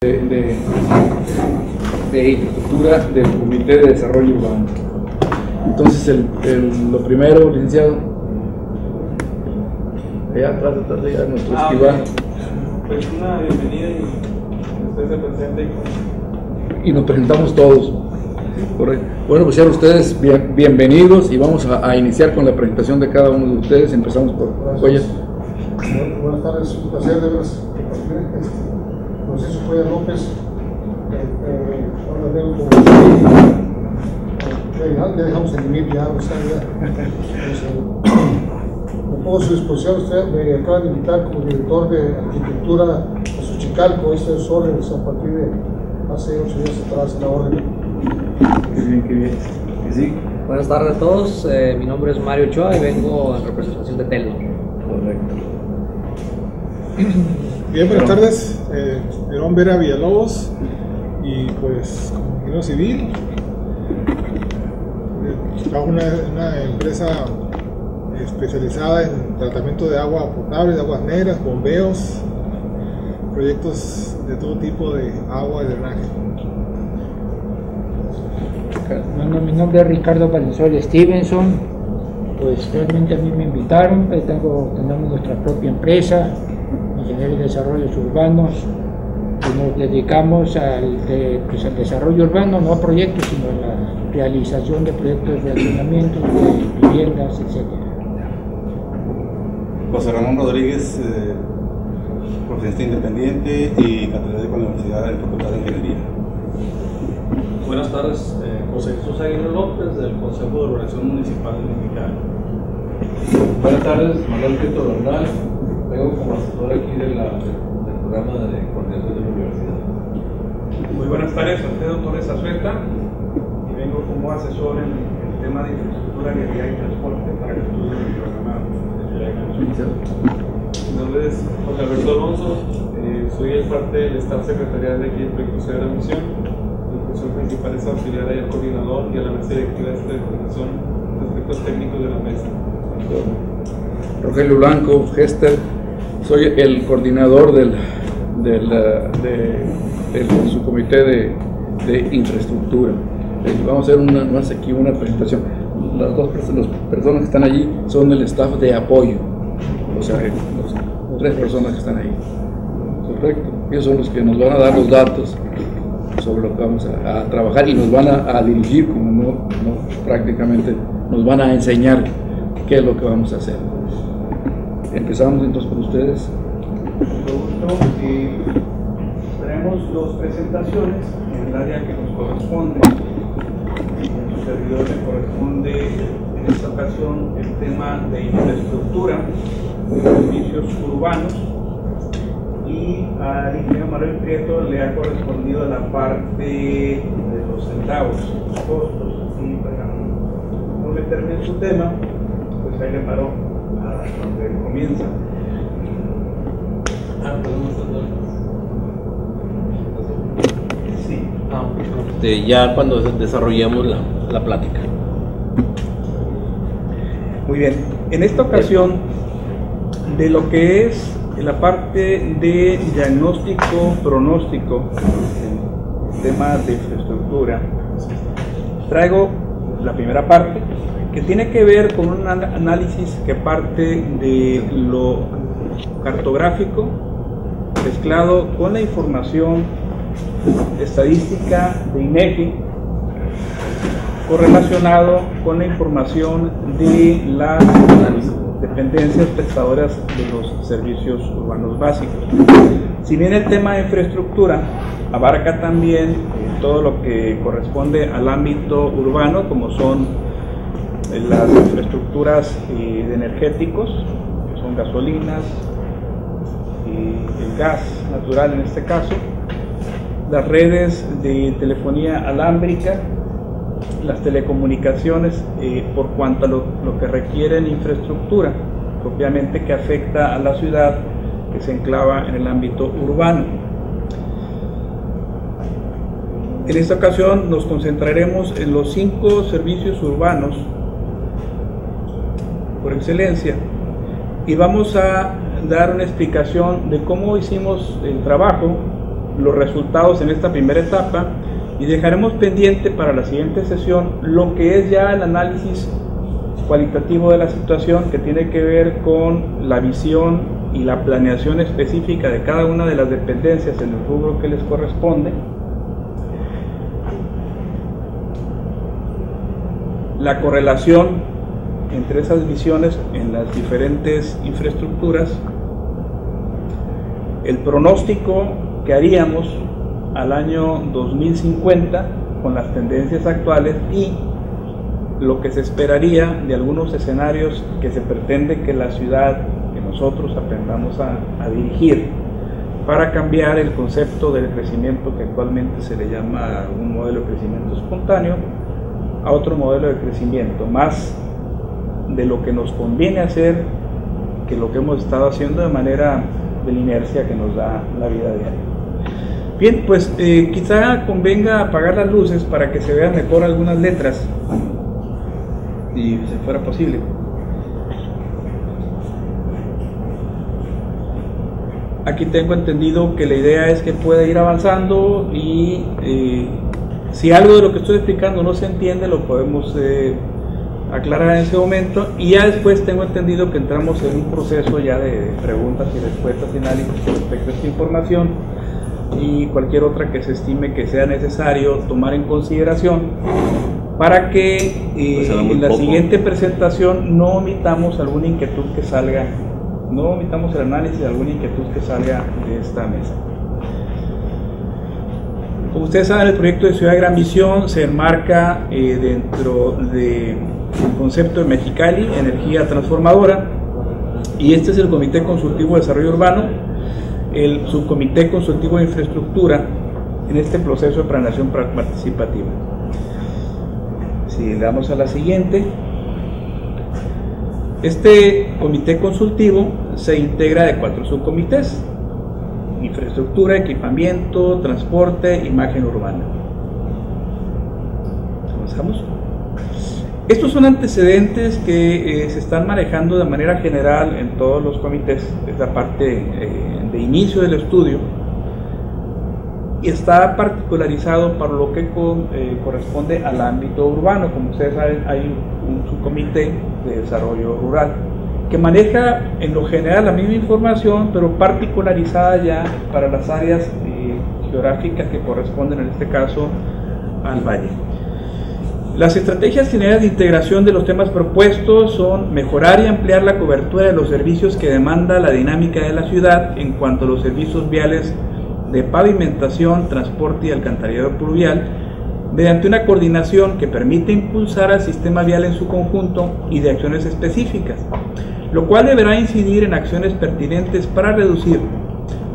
de infraestructura del Comité de Desarrollo Urbano. Entonces, lo primero, licenciado, allá atrás de nuestro escribano. Pues una bienvenida y usted se presente. Y nos presentamos todos. Correcto. Bueno, pues sean ustedes bienvenidos y vamos a iniciar con la presentación de cada uno de ustedes. Empezamos por Cuellar. Buenas tardes, un placer de veras compartir. José Cuellar López. Ahora veo como ya dejamos el email, ya me pongo a su disposición. Usted me acaba de invitar como director de arquitectura a Xochicalco. Este es órdenes a partir de hace 8 días atrás en la orden. Qué bien, qué bien. ¿Sí? Buenas tardes a todos, mi nombre es Mario Ochoa y vengo en representación de Telnor. Correcto. Bien, buenas tardes, León Vera Villalobos y pues como ingeniero civil trabajo en una empresa especializada en tratamiento de agua potable, de aguas negras, bombeos, proyectos de todo tipo de agua y drenaje. Bueno, mi nombre es Ricardo Valenzuela Stevenson. Pues realmente a mí me invitaron. Tenemos nuestra propia empresa, Ingeniería de Desarrollos Urbanos, y nos dedicamos al desarrollo urbano, no a proyectos, sino a la realización de proyectos de accionamiento, de viviendas, etc. José Ramón Rodríguez, profesionista independiente y catedrático en la Universidad de la Facultad de Ingeniería. Buenas tardes, José Jesús Aguirre López del Consejo de Organización Municipal de Mexicali. Buenas tardes, Manuel Prieto Bernal, vengo como asesor aquí del programa de coordinación de la universidad. Muy buenas tardes, Alfredo Torres Azueta y vengo como asesor en el tema de infraestructura, vialidad y transporte para el estudio del programa de. Mi nombre es José Alberto Alonso, soy el parte del staff secretarial de aquí del proyecto de la misión. Mi función principal es auxiliar al coordinador y a la mesa directiva de esta coordinación de aspectos técnicos de la mesa. Rogelio Blanco, Gester, soy el coordinador del subcomité de infraestructura. Vamos a hacer aquí una presentación. Las dos personas que están allí son del staff de apoyo, o sea, las 3 personas que están ahí. Correcto. Ellos son los que nos van a dar los datos sobre lo que vamos a trabajar y nos van a dirigir, como no prácticamente nos van a enseñar qué es lo que vamos a hacer. Empezamos entonces por ustedes. Tenemos 2 presentaciones en el área que nos corresponde. A su servidor le corresponde en esta ocasión el tema de infraestructura, de servicios urbanos, y al ingeniero Manuel Prieto le ha correspondido la parte de los centavos, los costos, así para no meterme en su tema, pues ahí le paró a donde comienza. Sí. Ya cuando desarrollamos la plática. Muy bien, en esta ocasión de lo que es la parte de diagnóstico pronóstico, el tema de infraestructura, traigo la primera parte que tiene que ver con un análisis que parte de lo cartográfico mezclado con la información estadística de INEGI, correlacionado con la información de las dependencias prestadoras de los servicios urbanos básicos. Si bien el tema de infraestructura abarca también todo lo que corresponde al ámbito urbano, como son las infraestructuras de energéticos, que son gasolinas, el gas natural en este caso, las redes de telefonía alámbrica, las telecomunicaciones, por cuanto a lo que requieren infraestructura, propiamente que afecta a la ciudad, que se enclava en el ámbito urbano. En esta ocasión nos concentraremos en los 5 servicios urbanos por excelencia y vamos a dar una explicación de cómo hicimos el trabajo los resultados en esta primera etapa y dejaremos pendiente para la siguiente sesión lo que es ya el análisis cualitativo de la situación, que tiene que ver con la visión y la planeación específica de cada una de las dependencias en el rubro que les corresponde, la correlación entre esas visiones en las diferentes infraestructuras, el pronóstico que haríamos al año 2050 con las tendencias actuales y lo que se esperaría de algunos escenarios que se pretende que la ciudad, que nosotros aprendamos a dirigir para cambiar el concepto del crecimiento que actualmente se le llama un modelo de crecimiento espontáneo a otro modelo de crecimiento, más de lo que nos conviene hacer que lo que hemos estado haciendo de manera de la inercia que nos da la vida diaria. Bien, pues quizá convenga apagar las luces para que se vean mejor algunas letras, si fuera posible. Aquí tengo entendido que la idea es que pueda ir avanzando y si algo de lo que estoy explicando no se entiende, lo podemos aclarar en ese momento, y ya después tengo entendido que entramos en un proceso ya de preguntas y respuestas y análisis respecto a esta información y cualquier otra que se estime que sea necesario tomar en consideración para que en la siguiente presentación no omitamos alguna inquietud que salga, no omitamos el análisis de alguna inquietud que salga de esta mesa. Como ustedes saben, el proyecto de Ciudad de Gran Visión se enmarca dentro del concepto de Mexicali, energía transformadora, y este es el Comité Consultivo de Desarrollo Urbano, el Subcomité Consultivo de Infraestructura en este proceso de planeación participativa. Si le damos a la siguiente, este comité consultivo se integra de 4 subcomités: infraestructura, equipamiento, transporte, imagen urbana. ¿Avanzamos? Estos son antecedentes que se están manejando de manera general en todos los comités, es la parte de inicio del estudio, y está particularizado para lo que corresponde al ámbito urbano. Como ustedes saben, hay un subcomité de desarrollo rural que maneja en lo general la misma información, pero particularizada ya para las áreas geográficas que corresponden en este caso al valle. Las estrategias generales de integración de los temas propuestos son mejorar y ampliar la cobertura de los servicios que demanda la dinámica de la ciudad en cuanto a los servicios viales de pavimentación, transporte y alcantarillado pluvial, mediante una coordinación que permite impulsar al sistema vial en su conjunto y de acciones específicas, lo cual deberá incidir en acciones pertinentes para reducir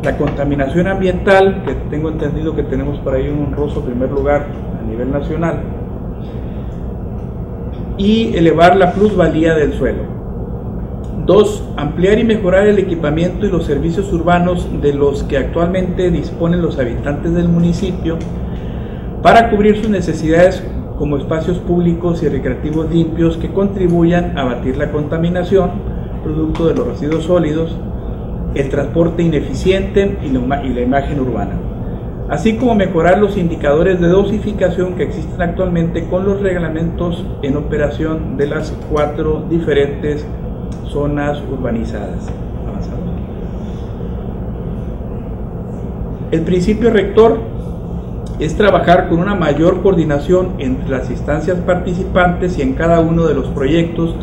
la contaminación ambiental, que tengo entendido que tenemos por ahí un honroso primer lugar a nivel nacional, y elevar la plusvalía del suelo. 2. Ampliar y mejorar el equipamiento y los servicios urbanos de los que actualmente disponen los habitantes del municipio para cubrir sus necesidades, como espacios públicos y recreativos limpios que contribuyan a abatir la contaminación producto de los residuos sólidos, el transporte ineficiente y la imagen urbana, así como mejorar los indicadores de dosificación que existen actualmente con los reglamentos en operación de las 4 diferentes zonas urbanizadas. Avanzamos. El principio rector es trabajar con una mayor coordinación entre las instancias participantes y en cada uno de los proyectos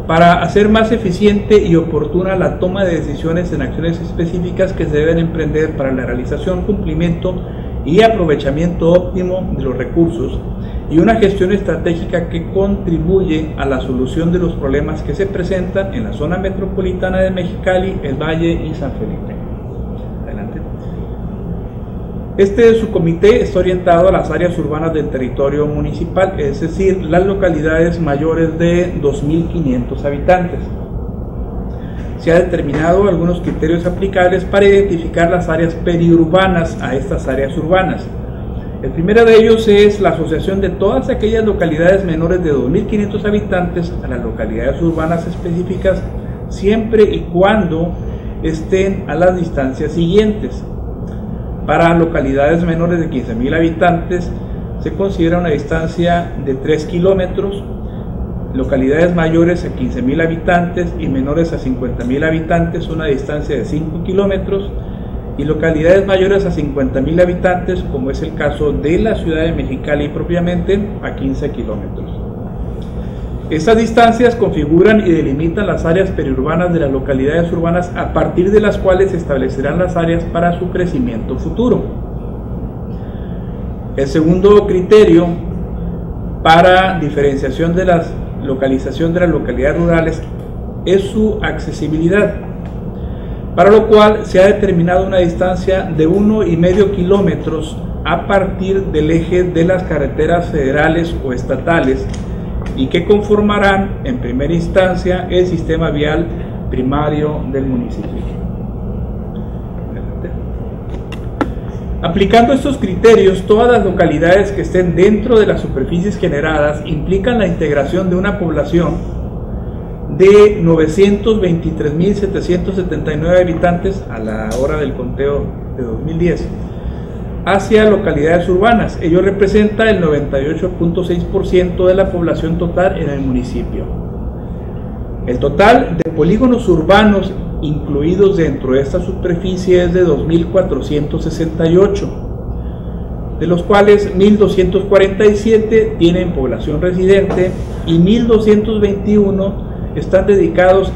para hacer más eficiente y oportuna la toma de decisiones en acciones específicas que se deben emprender para la realización, cumplimiento y aprovechamiento óptimo de los recursos, y una gestión estratégica que contribuye a la solución de los problemas que se presentan en la zona metropolitana de Mexicali, el Valle y San Felipe. Adelante. Este subcomité está orientado a las áreas urbanas del territorio municipal, es decir, las localidades mayores de 2.500 habitantes. Se ha determinado algunos criterios aplicables para identificar las áreas periurbanas a estas áreas urbanas. El primero de ellos es la asociación de todas aquellas localidades menores de 2.500 habitantes a las localidades urbanas específicas, siempre y cuando estén a las distancias siguientes: Para localidades menores de 15.000 habitantes se considera una distancia de 3 kilómetros, localidades mayores a 15.000 habitantes y menores a 50.000 habitantes una distancia de 5 kilómetros, y localidades mayores a 50.000 habitantes, como es el caso de la ciudad de Mexicali propiamente, a 15 kilómetros. Estas distancias configuran y delimitan las áreas periurbanas de las localidades urbanas, a partir de las cuales se establecerán las áreas para su crecimiento futuro. El segundo criterio para diferenciación de la localización de las localidades rurales es su accesibilidad, para lo cual se ha determinado una distancia de 1,5 kilómetros a partir del eje de las carreteras federales o estatales, y que conformarán en primera instancia el sistema vial primario del municipio. Aplicando estos criterios, todas las localidades que estén dentro de las superficies generadas implican la integración de una población de 923.779 habitantes a la hora del conteo de 2010 hacia localidades urbanas. Ello representa el 98.6% de la población total en el municipio. El total de polígonos urbanos incluidos dentro de esta superficie es de 2.468, de los cuales 1.247 tienen población residente y 1.221 están dedicados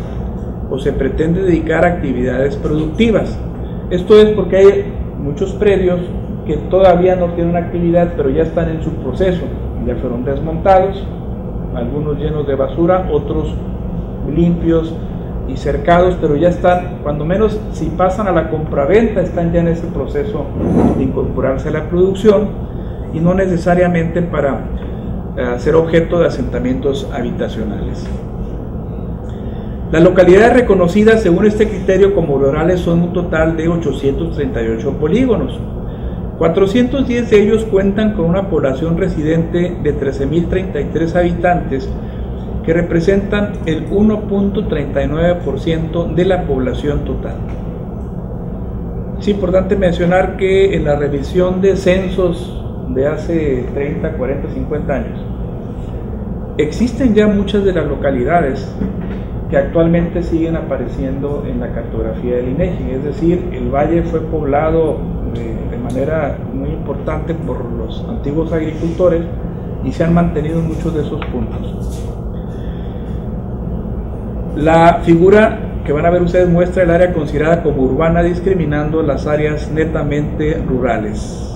o se pretende dedicar a actividades productivas. Esto es porque hay muchos predios que todavía no tienen actividad, pero ya están en su proceso, ya fueron desmontados, algunos llenos de basura, otros limpios y cercados, pero ya están, cuando menos si pasan a la compraventa, están ya en ese proceso de incorporarse a la producción, y no necesariamente para ser objeto de asentamientos habitacionales. Las localidades reconocidas según este criterio como rurales son un total de 838 polígonos. 410 de ellos cuentan con una población residente de 13.033 habitantes, que representan el 1.39% de la población total. Es importante mencionar que en la revisión de censos de hace 30, 40, 50 años, existen ya muchas de las localidades que actualmente siguen apareciendo en la cartografía del INEGI, es decir, el valle fue poblado de manera muy importante por los antiguos agricultores y se han mantenido muchos de esos puntos. La figura que van a ver ustedes muestra el área considerada como urbana, discriminando las áreas netamente rurales.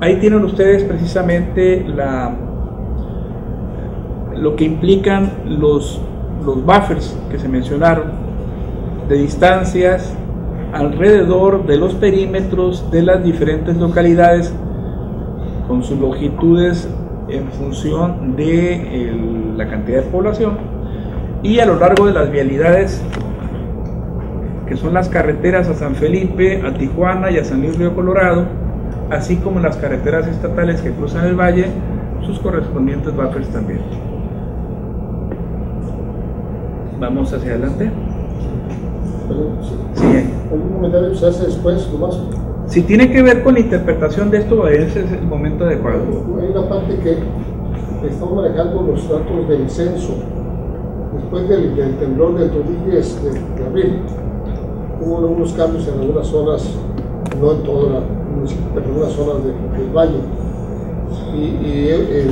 Ahí tienen ustedes precisamente lo que implican los buffers que se mencionaron, de distancias alrededor de los perímetros de las diferentes localidades, con sus longitudes en función de la cantidad de población, y a lo largo de las vialidades, que son las carreteras a San Felipe, a Tijuana y a San Luis Río Colorado, así como las carreteras estatales que cruzan el valle, sus correspondientes buffers también. Vamos hacia adelante. Sí. ¿Algún comentario que se hace después, nomás? Si tiene que ver con la interpretación de esto, ese es el momento adecuado. Hay una parte que estamos manejando los datos del censo. Después del temblor del 2010, de abril, hubo unos cambios en algunas zonas, no en todo el municipio, pero en algunas zonas del valle. Y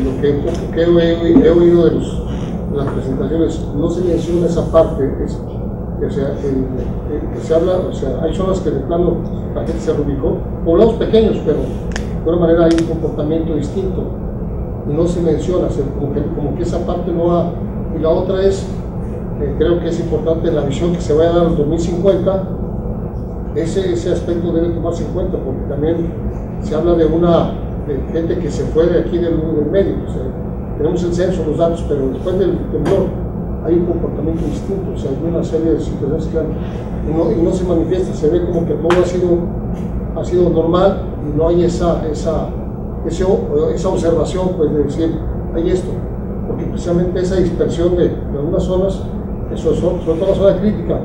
lo que he oído de las presentaciones, no se menciona esa parte, que se habla, o sea, hay zonas que de plano la gente se reubicó, poblados pequeños, pero de alguna manera hay un comportamiento distinto, y no se menciona, como que esa parte no va. Y la otra es, creo que es importante la visión que se vaya a dar en 2050, ese aspecto debe tomarse en cuenta, porque también se habla de gente que se fue de aquí del medio. O sea, tenemos el censo, los datos, pero después del temblor hay un comportamiento distinto, o sea, hay una serie de situaciones que y no se manifiesta, se ve como que todo ha sido normal y no hay esa observación, pues, de decir, hay esto, porque precisamente esa dispersión de algunas zonas, sobre todo la zona crítica,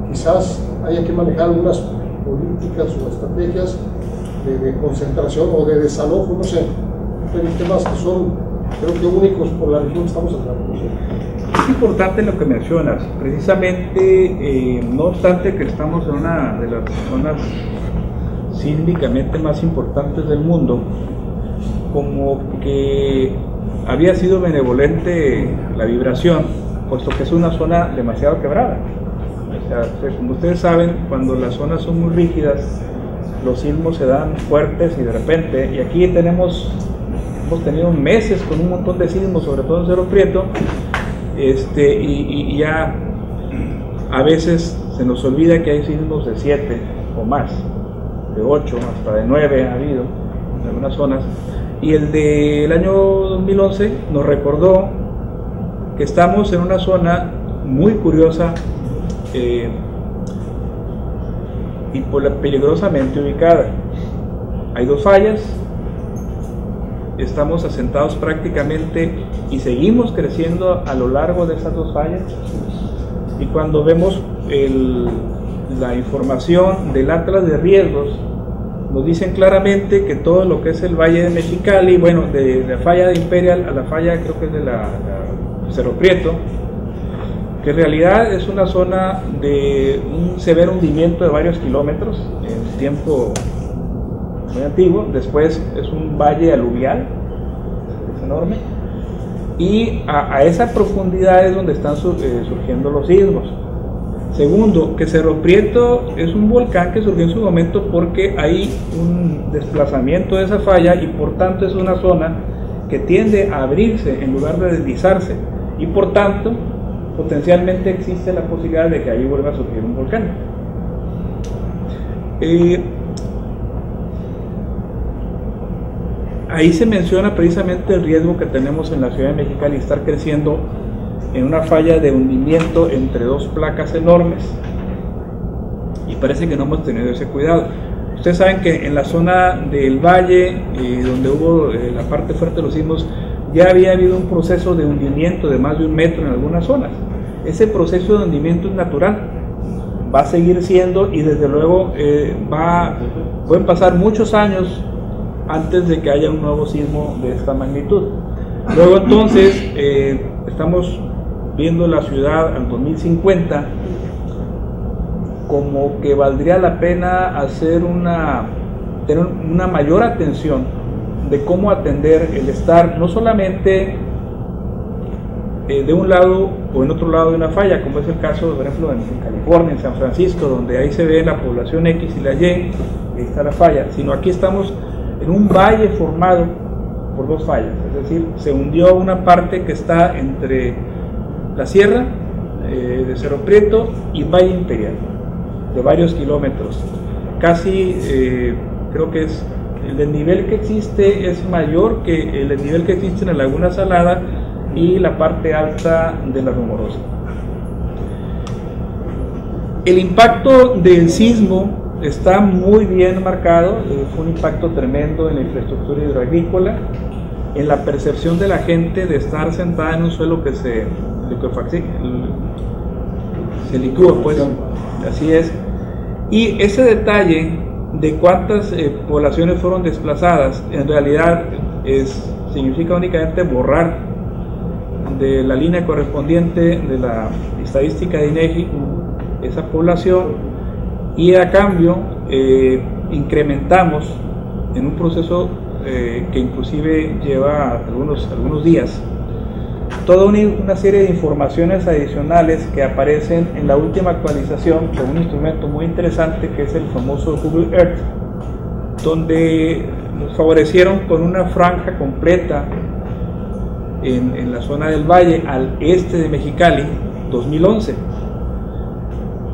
quizás haya que manejar algunas políticas o estrategias de concentración o de desalojo, no sé, temas que son, creo que únicos por la región que estamos hablando. Es importante lo que mencionas, precisamente, no obstante que estamos en una de las zonas sísmicamente más importantes del mundo, como que había sido benevolente la vibración, puesto que es una zona demasiado quebrada. O sea, como ustedes saben, cuando las zonas son muy rígidas, los sismos se dan fuertes y de repente, y aquí hemos tenido meses con un montón de sismos, sobre todo en Cerro Prieto, y ya a veces se nos olvida que hay sismos de 7 o más, de 8, hasta de 9 ha habido en algunas zonas, y el del año 2011 nos recordó que estamos en una zona muy curiosa y peligrosamente ubicada. Hay 2 fallas, estamos asentados prácticamente y seguimos creciendo a lo largo de esas 2 fallas, y cuando vemos la información del Atlas de Riesgos, nos dicen claramente que todo lo que es el Valle de Mexicali, bueno, de la falla de Imperial a la falla, creo que es de la Cerro Prieto, que en realidad es una zona de un severo hundimiento de varios kilómetros en tiempo muy antiguo. Después es un valle aluvial, es enorme, y a esa profundidad es donde están surgiendo los sismos. Segundo, que Cerro Prieto es un volcán que surgió en su momento porque hay un desplazamiento de esa falla, y por tanto es una zona que tiende a abrirse en lugar de deslizarse, y por tanto potencialmente existe la posibilidad de que ahí vuelva a surgir un volcán. Ahí se menciona precisamente el riesgo que tenemos en la ciudad de Mexicali, estar creciendo en una falla de hundimiento entre 2 placas enormes, y parece que no hemos tenido ese cuidado. Ustedes saben que en la zona del valle, donde hubo la parte fuerte de los sismos, ya había habido un proceso de hundimiento de más de 1 metro en algunas zonas. Ese proceso de hundimiento es natural, va a seguir siendo, y desde luego pueden pasar muchos años antes de que haya un nuevo sismo de esta magnitud. Luego entonces estamos viendo la ciudad al 2050 como que valdría la pena tener una mayor atención de cómo atender el estar no solamente de un lado o en otro lado de una falla, como es el caso, por ejemplo, en California, en San Francisco, donde ahí se ve la población X y la Y, ahí está la falla, sino aquí estamos en un valle formado por 2 fallas, es decir, se hundió una parte que está entre la sierra de Cerro Prieto y Valle Imperial, de varios kilómetros, casi creo que es el desnivel que existe es mayor que el desnivel que existe en la Laguna Salada y la parte alta de la Rumorosa. El impacto del sismo está muy bien marcado, fue un impacto tremendo en la infraestructura hidroagrícola, en la percepción de la gente de estar sentada en un suelo que se licúa, pues, así es. Y ese detalle de cuántas poblaciones fueron desplazadas, en realidad significa únicamente borrar de la línea correspondiente de la estadística de INEGI esa población, y a cambio incrementamos en un proceso que inclusive lleva algunos días toda una serie de informaciones adicionales que aparecen en la última actualización con un instrumento muy interesante que es el famoso Google Earth, donde nos favorecieron con una franja completa en la zona del valle al este de Mexicali 2011.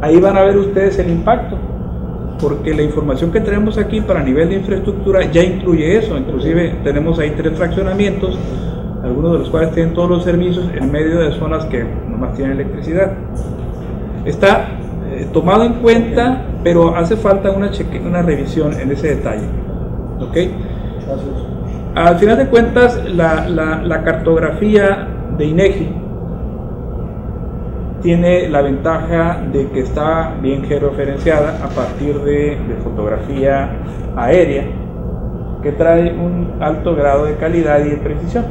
Ahí van a ver ustedes el impacto, porque la información que tenemos aquí para nivel de infraestructura ya incluye eso. Inclusive tenemos ahí 3 fraccionamientos, algunos de los cuales tienen todos los servicios en medio de zonas que nomás tienen electricidad. Está tomado en cuenta, pero hace falta una revisión en ese detalle. ¿Okay? Al final de cuentas, la cartografía de INEGI tiene la ventaja de que está bien georreferenciada a partir de fotografía aérea, que trae un alto grado de calidad y de precisión.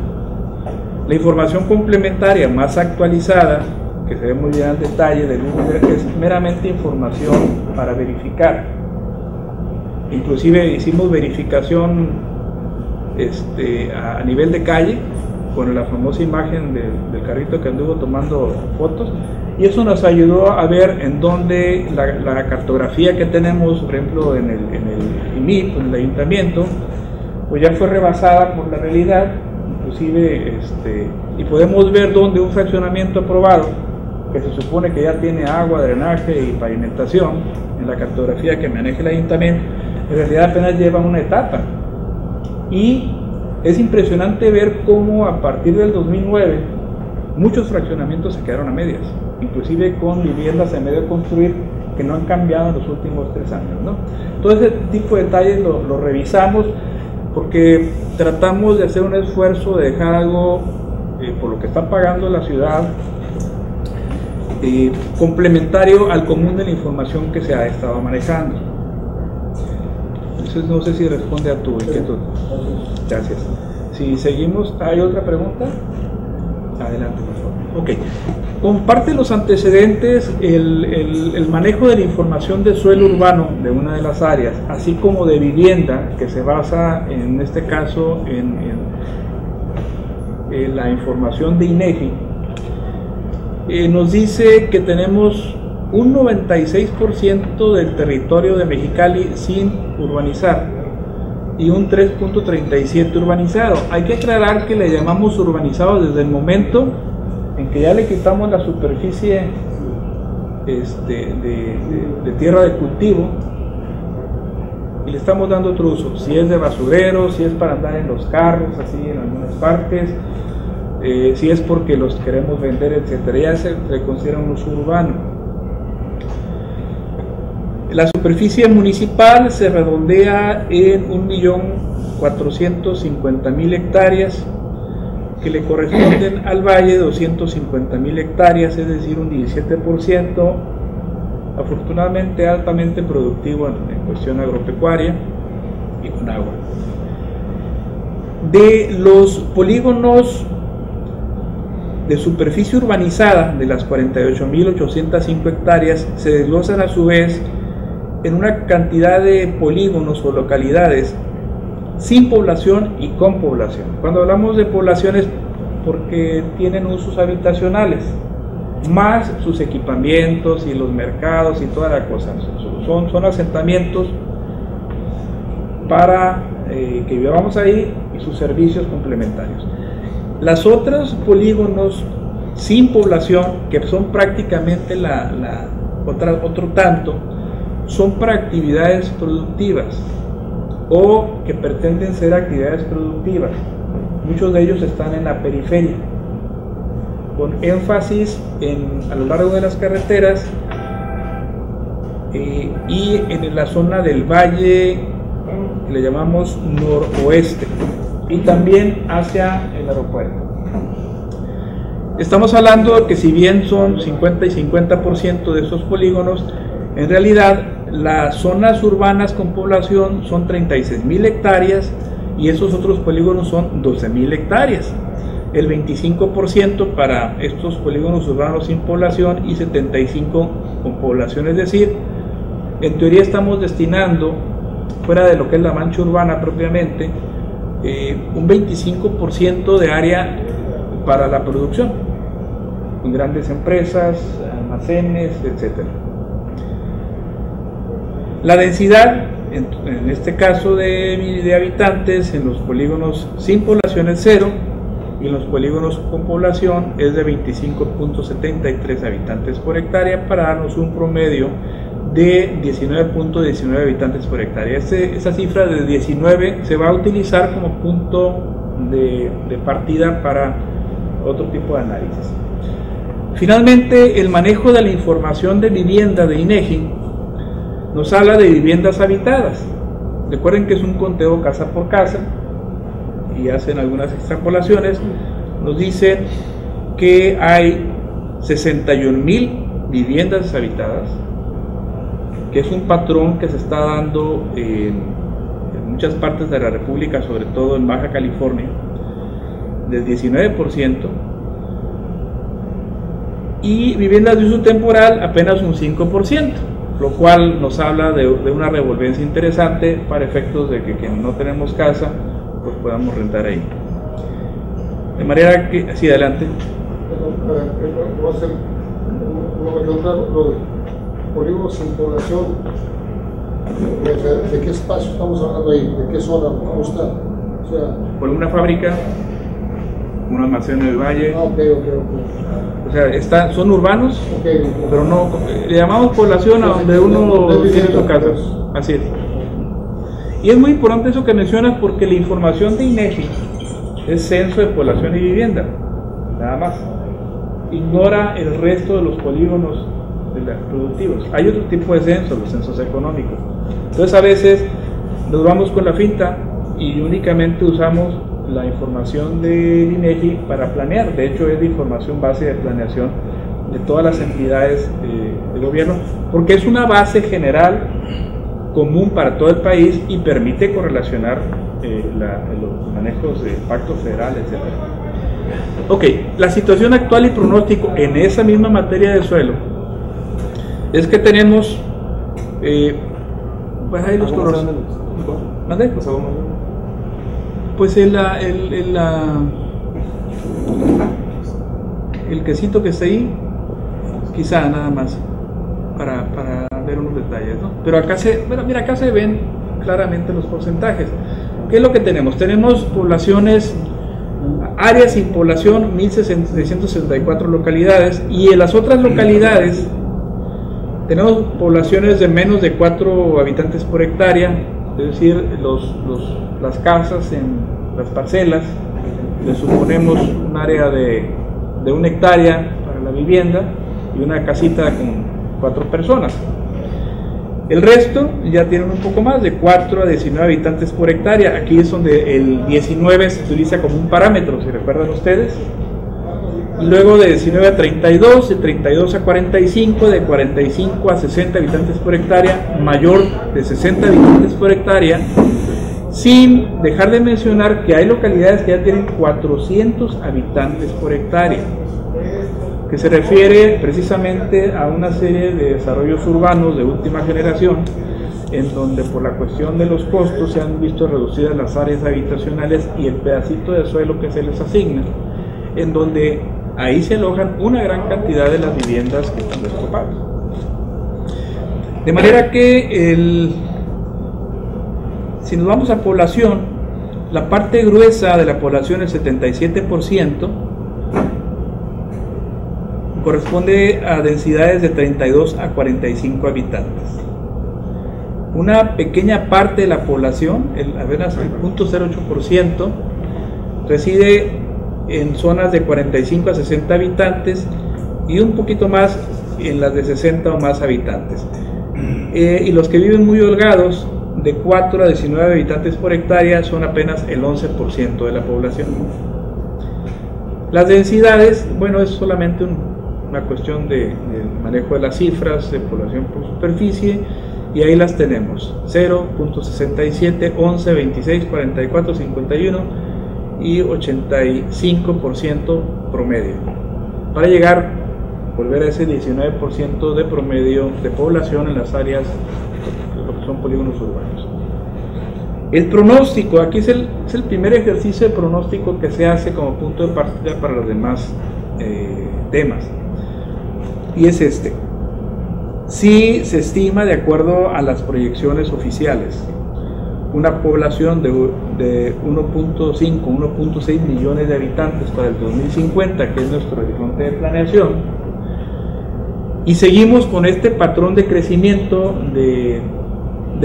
La información complementaria más actualizada, que se ve muy bien al detalle del Google, es meramente información para verificar. Inclusive hicimos verificación a nivel de calle con la famosa imagen del carrito que anduvo tomando fotos, y eso nos ayudó a ver en dónde la cartografía que tenemos, por ejemplo en el IMIP, en el ayuntamiento, pues ya fue rebasada por la realidad, inclusive y podemos ver dónde un fraccionamiento aprobado, que se supone que ya tiene agua, drenaje y pavimentación, en la cartografía que maneja el ayuntamiento, en realidad apenas lleva una etapa. Y es impresionante ver cómo a partir del 2009 muchos fraccionamientos se quedaron a medias, inclusive con viviendas a medio de construir que no han cambiado en los últimos 3 años, ¿no? Todo ese tipo de detalles lo revisamos porque tratamos de hacer un esfuerzo de dejar algo por lo que está pagando la ciudad, complementario al común de la información que se ha estado manejando. Entonces no sé si responde a tu inquietud. Gracias. Si seguimos, ¿hay otra pregunta? Adelante, por favor. Ok. Comparte los antecedentes el manejo de la información de suelo urbano de una de las áreas, así como de vivienda, que se basa en este caso en la información de INEGI. Nos dice que tenemos un 96% del territorio de Mexicali sin urbanizar y un 3.37 urbanizado. Hay que aclarar que le llamamos urbanizado desde el momento en que ya le quitamos la superficie de tierra de cultivo y le estamos dando otro uso, si es de basurero, si es para andar en los carros, así en algunas partes, si es porque los queremos vender, etcétera. Ya se considera un uso urbano. La superficie municipal se redondea en 1.450.000 hectáreas, que le corresponden al valle 250.000 hectáreas, es decir, un 17%, afortunadamente altamente productivo en cuestión agropecuaria y con agua. De los polígonos de superficie urbanizada, de las 48.805 hectáreas, se desglosan a su vez en una cantidad de polígonos o localidades sin población y con población. Cuando hablamos de poblaciones, porque tienen usos habitacionales, más sus equipamientos y los mercados y toda la cosa. Son asentamientos para que vivamos ahí y sus servicios complementarios. Las otras polígonos sin población, que son prácticamente otro tanto, son para actividades productivas o que pretenden ser actividades productivas. Muchos de ellos están en la periferia, con énfasis a lo largo de las carreteras y en la zona del valle que le llamamos noroeste, y también hacia el aeropuerto. Estamos hablando de que si bien son 50 y 50% de esos polígonos, en realidad las zonas urbanas con población son 36.000 hectáreas y esos otros polígonos son 12.000 hectáreas. El 25% para estos polígonos urbanos sin población y 75% con población, es decir, en teoría estamos destinando, fuera de lo que es la mancha urbana propiamente, un 25% de área para la producción, en grandes empresas, almacenes, etc. La densidad, en este caso de habitantes, en los polígonos sin población es 0, y en los polígonos con población es de 25.73 habitantes por hectárea, para darnos un promedio de 19.19 habitantes por hectárea. Esa cifra de 19 se va a utilizar como punto de partida para otro tipo de análisis. Finalmente, el manejo de la información de vivienda de INEGI nos habla de viviendas habitadas. Recuerden que es un conteo casa por casa y hacen algunas extrapolaciones. Nos dicen que hay 61.000 viviendas deshabitadas, que es un patrón que se está dando en en muchas partes de la República, sobre todo en Baja California, del 19%, y viviendas de uso temporal apenas un 5%, lo cual nos habla de una revolvencia interesante para efectos de que quienes no tenemos casa pues podamos rentar ahí. De manera que, sí, adelante. Voy a hacer lo de polígonos sin población. ¿De qué espacio estamos hablando ahí? ¿De qué zona? ¿Cómo está? O sea, por una fábrica, un almacén del valle. Ok. O sea, son urbanos, Okay. pero no, le llamamos población a donde uno tiene su casa. Así es. Y es muy importante eso que mencionas, porque la información de INEGI es censo de población y vivienda, nada más. Ignora el resto de los polígonos productivos. Hay otro tipo de censos, los censos económicos. Entonces a veces nos vamos con la finta y únicamente usamos la información del INEGI para planear. De hecho, es la información base de planeación de todas las entidades de gobierno, porque es una base general común para todo el país y permite correlacionar los manejos de pactos federales, etc. Ok, la situación actual y pronóstico en esa misma materia de suelo es que tenemos pues ahí los colores. ¿Mande? Pues el quesito que está ahí, quizá nada más para ver unos detalles, ¿no? Pero acá acá se ven claramente los porcentajes. ¿Qué es lo que tenemos? Tenemos poblaciones, áreas sin población, 1.664 localidades, y en las otras localidades tenemos poblaciones de menos de 4 habitantes por hectárea, es decir, las casas en las parcelas, le suponemos un área de 1 hectárea para la vivienda y una casita con 4 personas. El resto ya tienen un poco más, de 4 a 19 habitantes por hectárea. Aquí es donde el 19 se utiliza como un parámetro, si recuerdan ustedes. Y luego de 19 a 32, de 32 a 45, de 45 a 60 habitantes por hectárea, mayor de 60 habitantes por hectárea, sin dejar de mencionar que hay localidades que ya tienen 400 habitantes por hectárea, que se refiere precisamente a una serie de desarrollos urbanos de última generación, en donde por la cuestión de los costos se han visto reducidas las áreas habitacionales y el pedacito de suelo que se les asigna, en donde ahí se alojan una gran cantidad de las viviendas que están desocupadas. De manera que si nos vamos a población, la parte gruesa de la población, el 77%, corresponde a densidades de 32 a 45 habitantes. Una pequeña parte de la población, apenas el 0.08%, reside en zonas de 45 a 60 habitantes y un poquito más en las de 60 o más habitantes. Y los que viven muy holgados, de 4 a 19 habitantes por hectárea, son apenas el 11% de la población. Las densidades, bueno, es solamente una cuestión de manejo de las cifras de población por superficie, y ahí las tenemos: 0.67, 11, 26, 44, 51 y 85% promedio, para llegar, volver a ese 19% de promedio de población en las áreas, lo que son polígonos urbanos. El pronóstico, aquí es el primer ejercicio de pronóstico que se hace como punto de partida para los demás temas, y es este. Si se estima, de acuerdo a las proyecciones oficiales, una población de 1.5, 1.6 millones de habitantes para el 2050, que es nuestro horizonte de planeación, y seguimos con este patrón de crecimiento de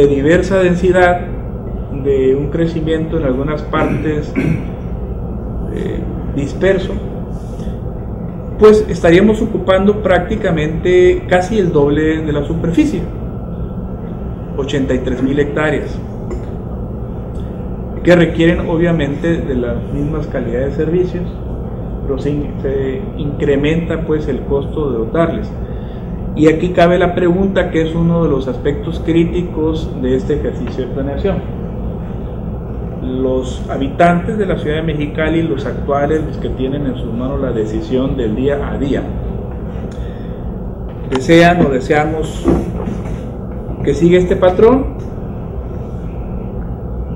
diversa densidad, de un crecimiento en algunas partes disperso, pues estaríamos ocupando prácticamente casi el doble de la superficie, 83.000 hectáreas, que requieren obviamente de las mismas calidades de servicios, pero se incrementa pues el costo de dotarles. Y aquí cabe la pregunta, que es uno de los aspectos críticos de este ejercicio de planeación: los habitantes de la ciudad de Mexicali, los actuales, los que tienen en sus manos la decisión del día a día, desean o deseamos que siga este patrón.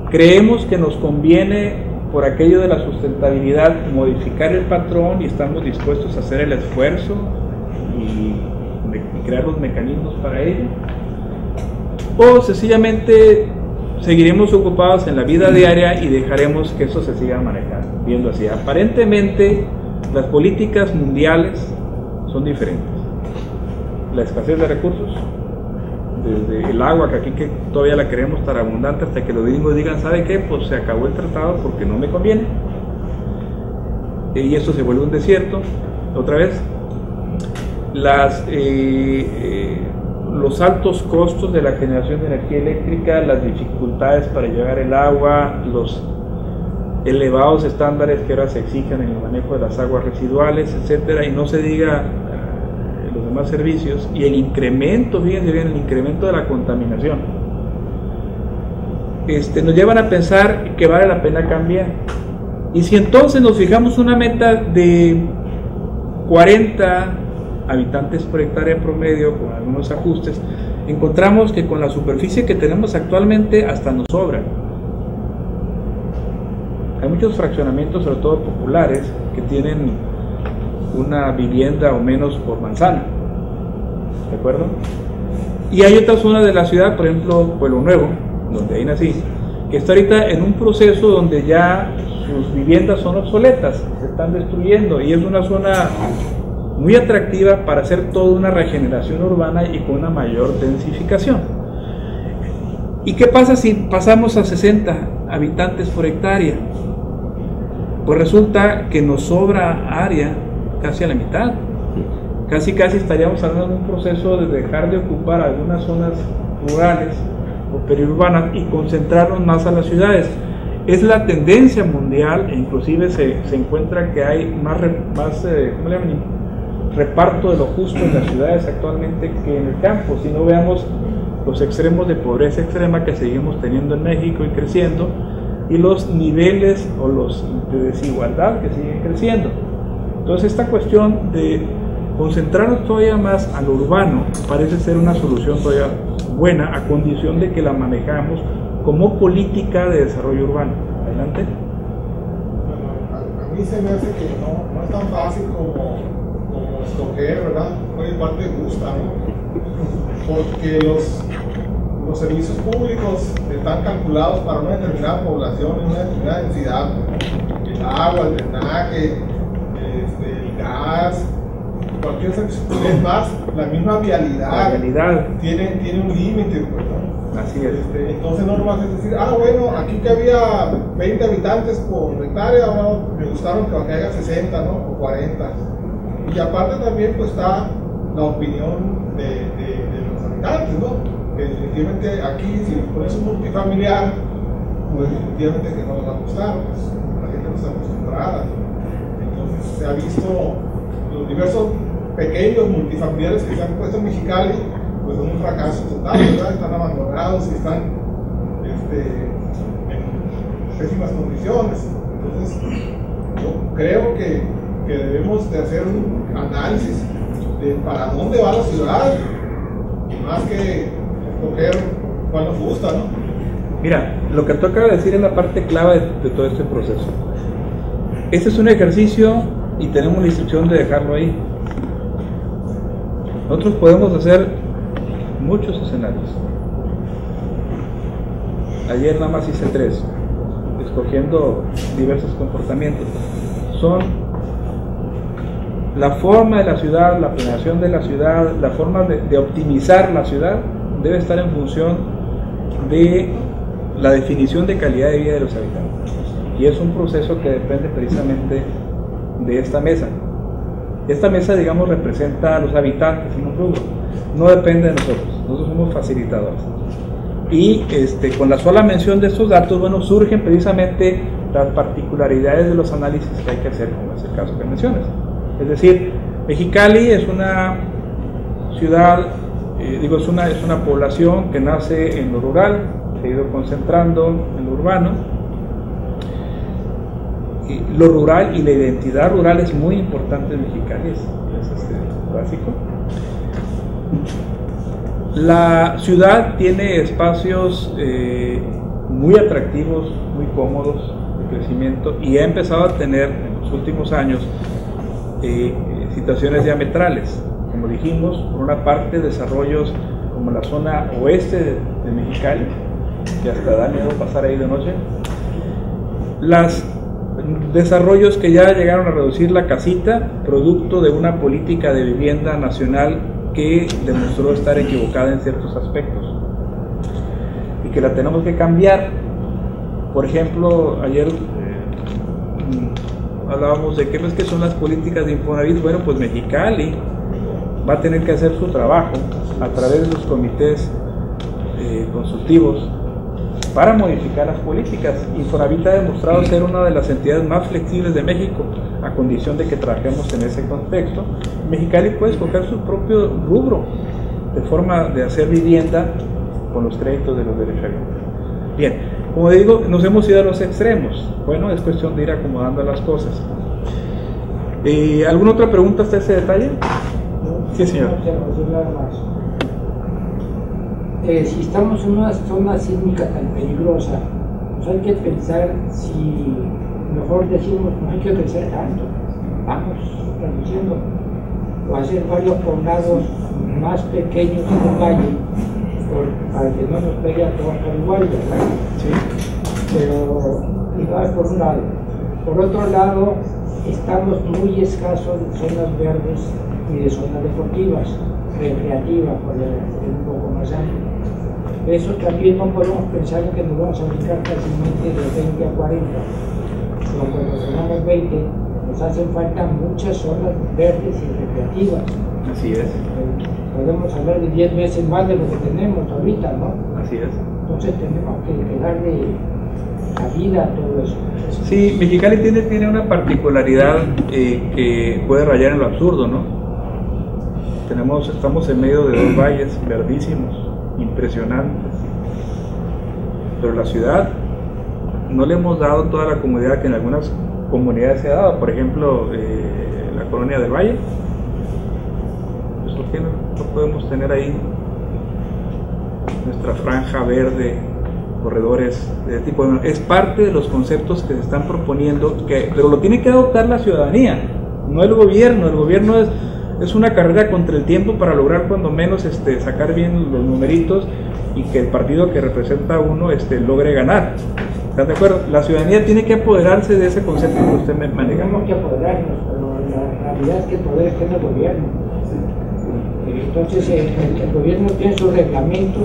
Creemos que nos conviene, por aquello de la sustentabilidad, modificar el patrón y estamos dispuestos a hacer el esfuerzo y crear los mecanismos para ello, o sencillamente seguiremos ocupados en la vida diaria y dejaremos que eso se siga manejando, viendo así. Aparentemente las políticas mundiales son diferentes. La escasez de recursos, desde el agua, que aquí que todavía la queremos tan abundante, hasta que los gringos digan, ¿sabe qué? Pues se acabó el tratado porque no me conviene, y esto se vuelve un desierto otra vez. Los altos costos de la generación de energía eléctrica, las dificultades para llevar el agua, los elevados estándares que ahora se exigen en el manejo de las aguas residuales, etcétera, y no se diga los demás servicios, y el incremento, fíjense bien, el incremento de la contaminación, nos llevan a pensar que vale la pena cambiar. Y si entonces nos fijamos una meta de 40 habitantes por hectárea promedio, con algunos ajustes, encontramos que con la superficie que tenemos actualmente hasta nos sobra. Hay muchos fraccionamientos, sobre todo populares, que tienen una vivienda o menos por manzana, ¿de acuerdo? Y hay otras zonas de la ciudad, por ejemplo Pueblo Nuevo, donde ahí nací, que está ahorita en un proceso donde ya sus viviendas son obsoletas, se están destruyendo, y es una zona muy atractiva para hacer toda una regeneración urbana y con una mayor densificación. ¿Y qué pasa si pasamos a 60 habitantes por hectárea? Pues resulta que nos sobra área casi a la mitad. Casi estaríamos hablando de un proceso de dejar de ocupar algunas zonas rurales o periurbanas y concentrarnos más a las ciudades. Es la tendencia mundial, e inclusive se encuentra que hay más ¿cómo le llaman? Reparto de lo justo en las ciudades actualmente que en el campo. Si no, veamos los extremos de pobreza extrema que seguimos teniendo en México y creciendo, y los niveles o los de desigualdad que siguen creciendo. Entonces esta cuestión de concentrarnos todavía más a lo urbano parece ser una solución todavía buena, a condición de que la manejamos como política de desarrollo urbano. Adelante. A mí se me hace que no es tan fácil como escoger, ¿verdad? Oye, ¿cuál te gusta, no? Porque los servicios públicos están calculados para una determinada población, una determinada densidad, ¿no? El agua, el drenaje, el gas, cualquier servicio. Es más, la misma vialidad tiene un límite, pues, ¿no? Así es. Entonces no nomás es decir, bueno, aquí que había 20 habitantes por hectárea, ahora me gustaron que haya 60, ¿no? O 40. Y aparte también pues está la opinión de los habitantes, ¿no? Que definitivamente aquí, si le pones un multifamiliar, pues definitivamente que no les va a gustar, pues la gente no está acostumbrada. Entonces se ha visto los diversos pequeños multifamiliares que se han puesto en Mexicali, pues son un fracaso total, ¿verdad? Están abandonados y están en pésimas condiciones. Entonces yo creo que debemos de hacer un análisis de para dónde va la ciudad, más que escoger cuál nos gusta, ¿no? Mira, lo que tú acabas de decir es la parte clave de todo este proceso. Este es un ejercicio y tenemos la instrucción de dejarlo ahí. Nosotros podemos hacer muchos escenarios. Ayer nada más hice 3, escogiendo diversos comportamientos. Son la forma de la ciudad, la planeación de la ciudad, la forma de optimizar la ciudad debe estar en función de la definición de calidad de vida de los habitantes. Y es un proceso que depende precisamente de esta mesa. Esta mesa, digamos, representa a los habitantes en un rubro. No depende de nosotros somos facilitadores. Y con la sola mención de estos datos, bueno, surgen precisamente las particularidades de los análisis que hay que hacer, como es el caso que mencionas. Es decir, Mexicali es una ciudad, es una población que nace en lo rural, se ha ido concentrando en lo urbano, lo rural y la identidad rural es muy importante en Mexicali, es básico. La ciudad tiene espacios muy atractivos, muy cómodos de crecimiento, y ha empezado a tener en los últimos años situaciones diametrales. Como dijimos, por una parte desarrollos como la zona oeste de Mexicali, que hasta da miedo pasar ahí de noche. Los desarrollos que ya llegaron a reducir la casita, producto de una política de vivienda nacional que demostró estar equivocada en ciertos aspectos y que la tenemos que cambiar. Por ejemplo, ayer hablábamos de qué es que son las políticas de Infonavit. Bueno, pues Mexicali va a tener que hacer su trabajo a través de los comités consultivos para modificar las políticas. Infonavit ha demostrado ser una de las entidades más flexibles de México, a condición de que trabajemos en ese contexto. Mexicali puede escoger su propio rubro de forma de hacer vivienda con los créditos de los derechos agrícolas. Bien, como digo, nos hemos ido a los extremos. Bueno, es cuestión de ir acomodando las cosas. ¿Alguna otra pregunta hasta ese detalle? Sí, señor. Si estamos en una zona sísmica tan peligrosa, pues hay que pensar si, mejor decimos, no hay que crecer tanto, vamos reduciendo, o hacer varios poblados más pequeños en el valle, para que no nos pegue a todos igual, ¿verdad? Sí. Pero, igual por un lado. Por otro lado, estamos muy escasos de zonas verdes y de zonas deportivas, recreativas, por ser un poco más amplio. Eso también no podemos pensar en que nos vamos a brincar fácilmente de 20 a 40. Pero cuando tenemos 20, nos hacen falta muchas zonas verdes y recreativas. Así es. Podemos hablar de 10 veces más de lo que tenemos ahorita, ¿no? Así es. Entonces tenemos que darle cabida a todo eso. Sí, Mexicali tiene una particularidad que puede rayar en lo absurdo, ¿no? Estamos en medio de dos valles verdísimos, impresionantes, pero la ciudad no le hemos dado toda la comodidad que en algunas comunidades se ha dado. Por ejemplo, la colonia del Valle, pues ¿por qué no podemos tener ahí nuestra franja verde, corredores de tipo? Es parte de los conceptos que se están proponiendo, pero lo tiene que adoptar la ciudadanía, no el gobierno. El gobierno es una carrera contra el tiempo para lograr cuando menos sacar bien los numeritos y que el partido que representa a uno logre ganar. ¿Están de acuerdo? La ciudadanía tiene que apoderarse de ese concepto que usted me maneja. Tenemos que apoderarnos, pero la realidad es que el poder está en el gobierno. Entonces el gobierno tiene sus reglamentos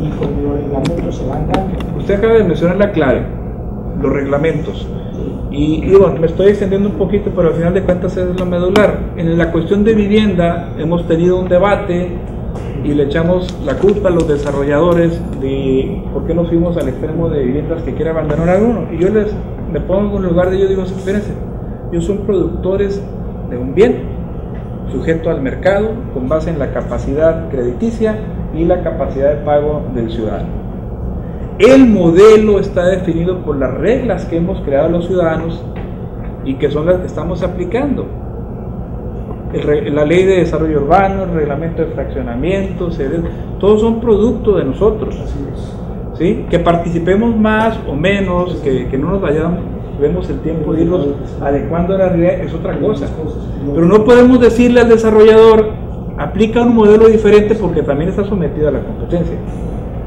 y con los reglamentos se van dando. Usted acaba de mencionar la clave, los reglamentos. Y bueno, me estoy extendiendo un poquito, pero al final de cuentas es lo medular. En la cuestión de vivienda hemos tenido un debate y le echamos la culpa a los desarrolladores de por qué nos fuimos al extremo de viviendas que quiere abandonar a uno. Y yo me pongo en lugar de ellos y digo, espérense, ellos son productores de un bien sujeto al mercado con base en la capacidad crediticia y la capacidad de pago del ciudadano. El modelo está definido por las reglas que hemos creado los ciudadanos y que son las que estamos aplicando. La ley de desarrollo urbano, el reglamento de fraccionamientos, todos son producto de nosotros. ¿Sí? Que participemos más o menos, que no nos vemos el tiempo de irnos adecuando a la realidad, es otra cosa. Pero no podemos decirle al desarrollador, aplica un modelo diferente, porque también está sometido a la competencia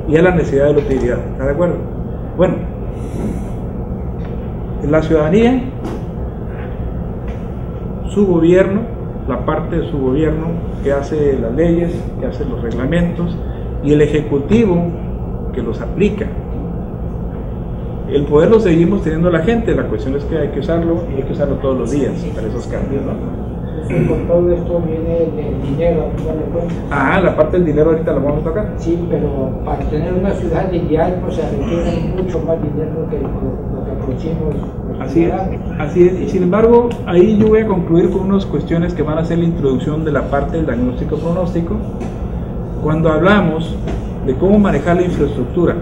y a la necesidad de la utilidad. ¿Está de acuerdo? Bueno, la ciudadanía, su gobierno, la parte de su gobierno que hace las leyes, que hace los reglamentos, y el ejecutivo que los aplica. El poder lo seguimos teniendo la gente, la cuestión es que hay que usarlo y hay que usarlo todos los días para esos cambios, ¿no? Con todo esto viene el dinero, la parte del dinero ahorita lo vamos a tocar. Sí, pero para tener una ciudad ideal, pues se requiere mucho más dinero que lo que producimos. Así es, y sin embargo, ahí yo voy a concluir con unas cuestiones que van a ser la introducción de la parte del diagnóstico-pronóstico, cuando hablamos de cómo manejar la infraestructura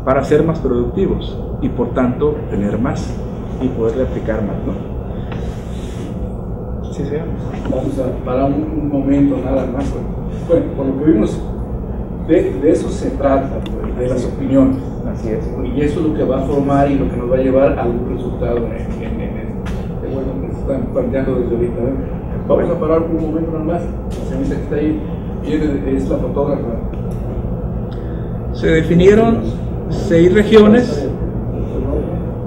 para ser más productivos y por tanto tener más. y poderle aplicar más, ¿no? Sí, sí. Vamos a parar un momento nada más. Bueno, por lo que vimos, de eso se trata, pues, de las opiniones. Así es. Y eso es lo que va a formar y lo que nos va a llevar a algún resultado bueno, que se están planteando desde ahorita. Vamos a parar un momento nada más. La señorita que está ahí es la fotógrafa. Se definieron 6 regiones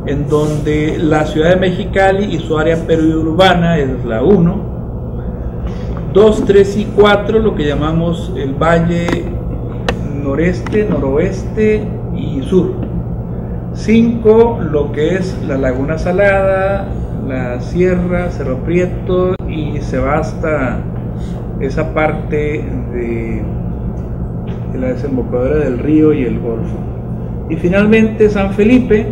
en donde la ciudad de Mexicali y su área periurbana es la 1, 2, 3 y 4 lo que llamamos el valle noreste, noroeste y sur, 5 lo que es la Laguna Salada, la Sierra, Cerro Prieto, y se va hasta esa parte de la desembocadura del río y el Golfo. Y finalmente San Felipe,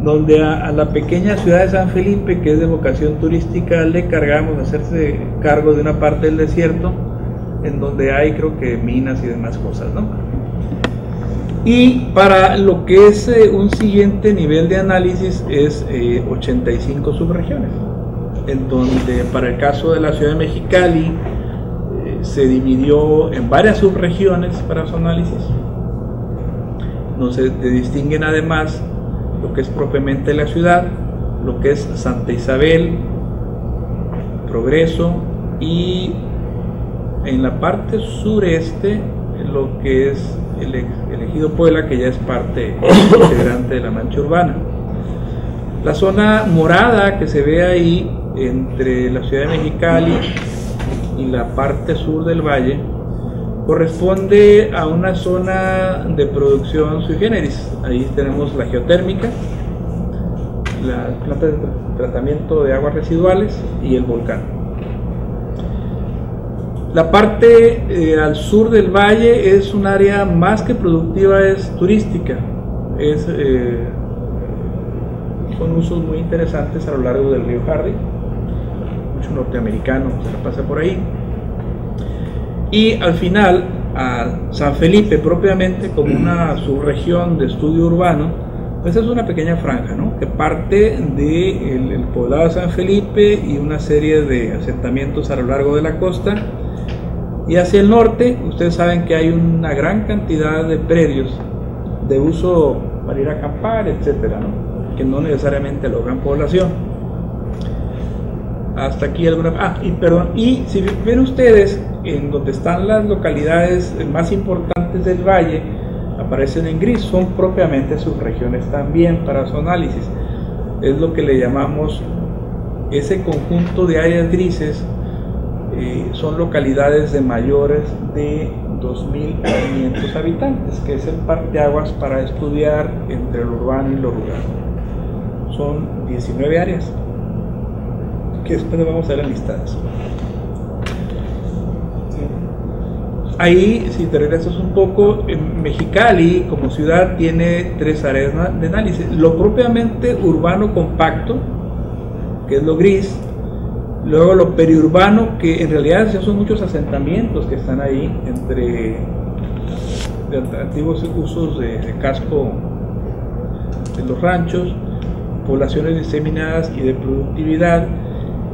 donde a la pequeña ciudad de San Felipe, que es de vocación turística, le cargamos hacerse cargo de una parte del desierto, en donde hay, creo que, minas y demás cosas, ¿no? Y para lo que es un siguiente nivel de análisis es 85 subregiones, en donde para el caso de la ciudad de Mexicali se dividió en varias subregiones para su análisis, donde se distinguen además lo que es propiamente la ciudad, lo que es Santa Isabel, Progreso, y en la parte sureste lo que es el ejido Puebla, que ya es parte integrante de la mancha urbana. La zona morada que se ve ahí entre la ciudad de Mexicali y la parte sur del valle corresponde a una zona de producción sui generis. Ahí tenemos la geotérmica, la planta de tratamiento de aguas residuales y el volcán. La parte al sur del valle es un área más que productiva, es turística. Son usos muy interesantes a lo largo del río Hardy. Mucho norteamericano se la pasa por ahí. Y al final, a San Felipe propiamente, como una subregión de estudio urbano, pues es una pequeña franja, ¿no?, que parte del poblado de San Felipe y una serie de asentamientos a lo largo de la costa. Y hacia el norte, ustedes saben que hay una gran cantidad de predios de uso para ir a acampar, etcétera, ¿no?, que no necesariamente logran población. Hasta aquí alguna... y si ven ustedes, en donde están las localidades más importantes del valle, aparecen en gris, son propiamente subregiones también para su análisis. Es lo que le llamamos ese conjunto de áreas grises. Son localidades de mayores de 2.500 habitantes, que es el parteaguas para estudiar entre lo urbano y lo rural. Son 19 áreas, que después vamos a ver enlistadas. Ahí, si te regresas un poco, Mexicali como ciudad tiene 3 áreas de análisis: lo propiamente urbano compacto, que es lo gris; luego lo periurbano, que en realidad ya son muchos asentamientos que están ahí entre de antiguos usos de casco de los ranchos, poblaciones diseminadas y de productividad,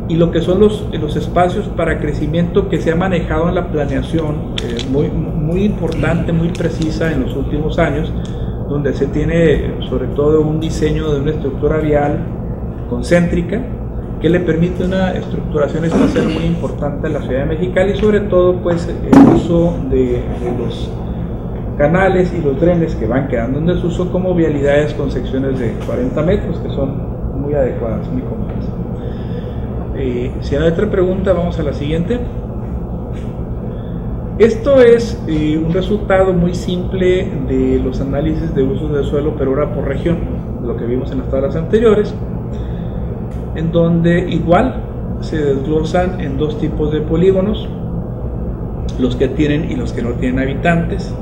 y lo que son los espacios para crecimiento que se ha manejado en la planeación, muy importante, muy precisa en los últimos años, donde se tiene sobre todo un diseño de una estructura vial concéntrica que le permite una estructuración espacial muy importante a la ciudad de Mexicali, y sobre todo pues el uso de los canales y los drenes que van quedando en desuso como vialidades con secciones de 40 metros, que son muy adecuadas, muy cómodas. Si hay otra pregunta, vamos a la siguiente. Esto es un resultado muy simple de los análisis de usos del suelo, pero ahora por región, lo que vimos en las tablas anteriores, en donde igual se desglosan en 2 tipos de polígonos: los que tienen y los que no tienen habitantes,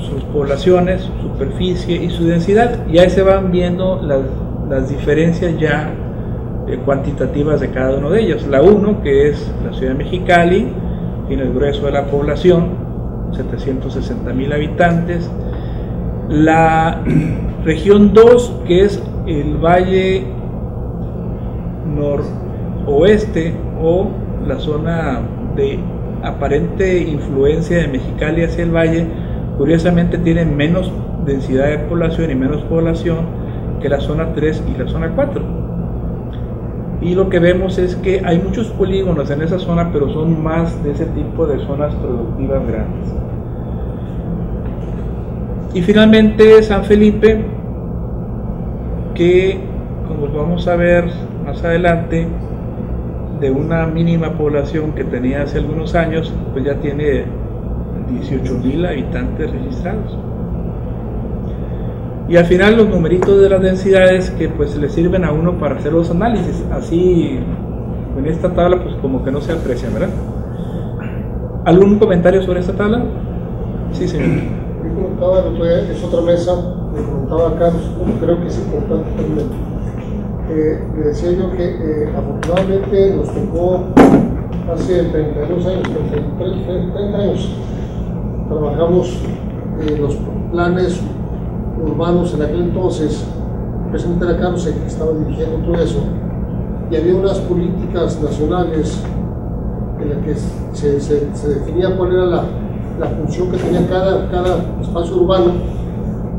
sus poblaciones, su superficie y su densidad. Y ahí se van viendo las diferencias ya cuantitativas de cada uno de ellos. La 1, que es la ciudad de Mexicali, tiene el grueso de la población, 760,000 habitantes. La región 2, que es el valle noroeste o la zona de aparente influencia de Mexicali hacia el valle, curiosamente tiene menos densidad de población y menos población que la zona 3 y la zona 4. Y lo que vemos es que hay muchos polígonos en esa zona, pero son más de ese tipo de zonas productivas grandes. Y finalmente San Felipe, que como vamos a ver más adelante, de una mínima población que tenía hace algunos años, pues ya tiene 18,000 habitantes registrados. Y al final los numeritos de las densidades que pues le sirven a uno para hacer los análisis. Así en esta tabla pues como que no se aprecian, ¿verdad? ¿Algún comentario sobre esta tabla? Sí, señor. Yo comentaba el otro día, es otra mesa, le comentaba a Carlos, creo que es importante también. Le decía yo que afortunadamente nos tocó hace 32 años, 30 años, trabajamos los planes urbanos en aquel entonces, presidente era Carlos el que estaba dirigiendo todo eso, y había unas políticas nacionales en las que se definía cuál era la función que tenía cada espacio urbano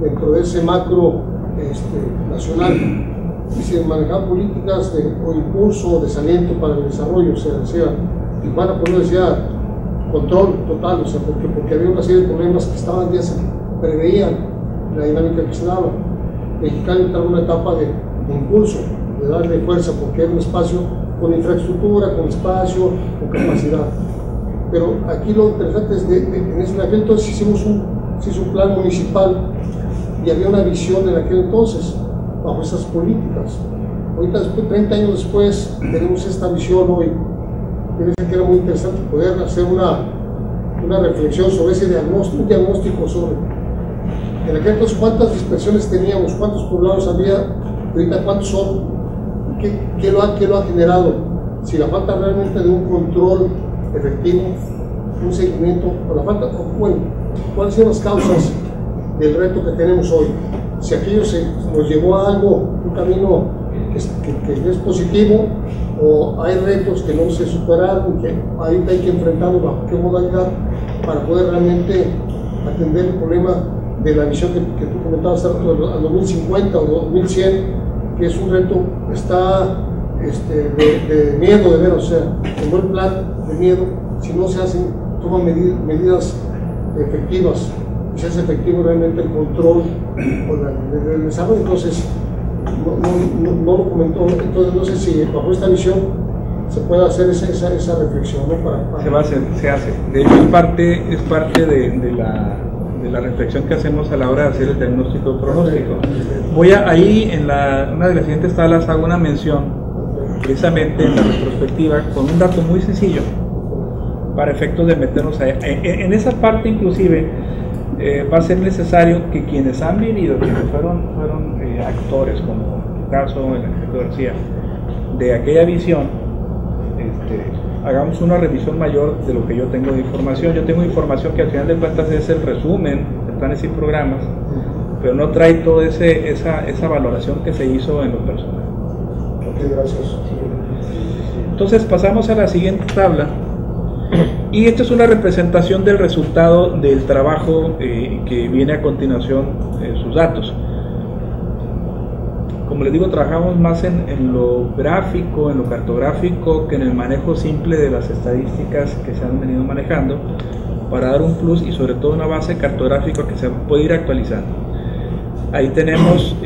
dentro de ese macro nacional, y se manejaban políticas o impulso, de desaliento para el desarrollo. O sea, decía, Tijuana, por ejemplo, decía control total, o sea, porque había una serie de problemas que ya se preveían la dinámica que se daba. Mexicali entraba en una etapa de impulso, de darle fuerza, porque era un espacio con infraestructura, con espacio, con capacidad. Pero aquí lo interesante es en aquel entonces se hizo un plan municipal y había una visión en aquel entonces bajo esas políticas. Ahorita, 30 años después, tenemos esta visión hoy. Parece que era muy interesante poder hacer una reflexión sobre ese diagnóstico, un diagnóstico sobre en aquel entonces cuántas dispersiones teníamos, cuántos poblados había, ahorita cuántos son, qué lo ha generado, si la falta realmente de un control efectivo, un seguimiento, o la falta, bueno, cuáles son las causas del reto que tenemos hoy. Si aquello nos llevó a algo, un camino que es positivo, o hay retos que no se superaron, que ahorita hay que enfrentarlos bajo qué modalidad para poder realmente atender el problema de la visión que tú comentabas al 2050 o 2100, que es un reto que está de miedo de ver, o sea, en buen plan de miedo, si no se toman medidas efectivas, y se hace efectivo realmente el control del desarrollo. Entonces, no lo comentó, entonces no sé si bajo esta visión se puede hacer esa reflexión, ¿no? Se va a hacer, se hace. De hecho, es parte de la reflexión que hacemos a la hora de hacer el diagnóstico pronóstico. Ahí en una de las siguientes tablas hago una mención precisamente en la retrospectiva con un dato muy sencillo para efectos de meternos en esa parte. Inclusive va a ser necesario que quienes han vivido, quienes fueron actores, como en tu caso, el arquitecto García, de aquella visión, hagamos una revisión mayor de lo que yo tengo de información. Yo tengo información que al final de cuentas es el resumen de planes y programas, pero no trae toda esa valoración que se hizo en lo personal. Ok, gracias. Entonces pasamos a la siguiente tabla, y esta es una representación del resultado del trabajo que viene a continuación, sus datos. Como les digo, trabajamos más en lo gráfico, en lo cartográfico, que en el manejo simple de las estadísticas que se han venido manejando, para dar un plus y sobre todo una base cartográfica que se puede ir actualizando. Ahí tenemos,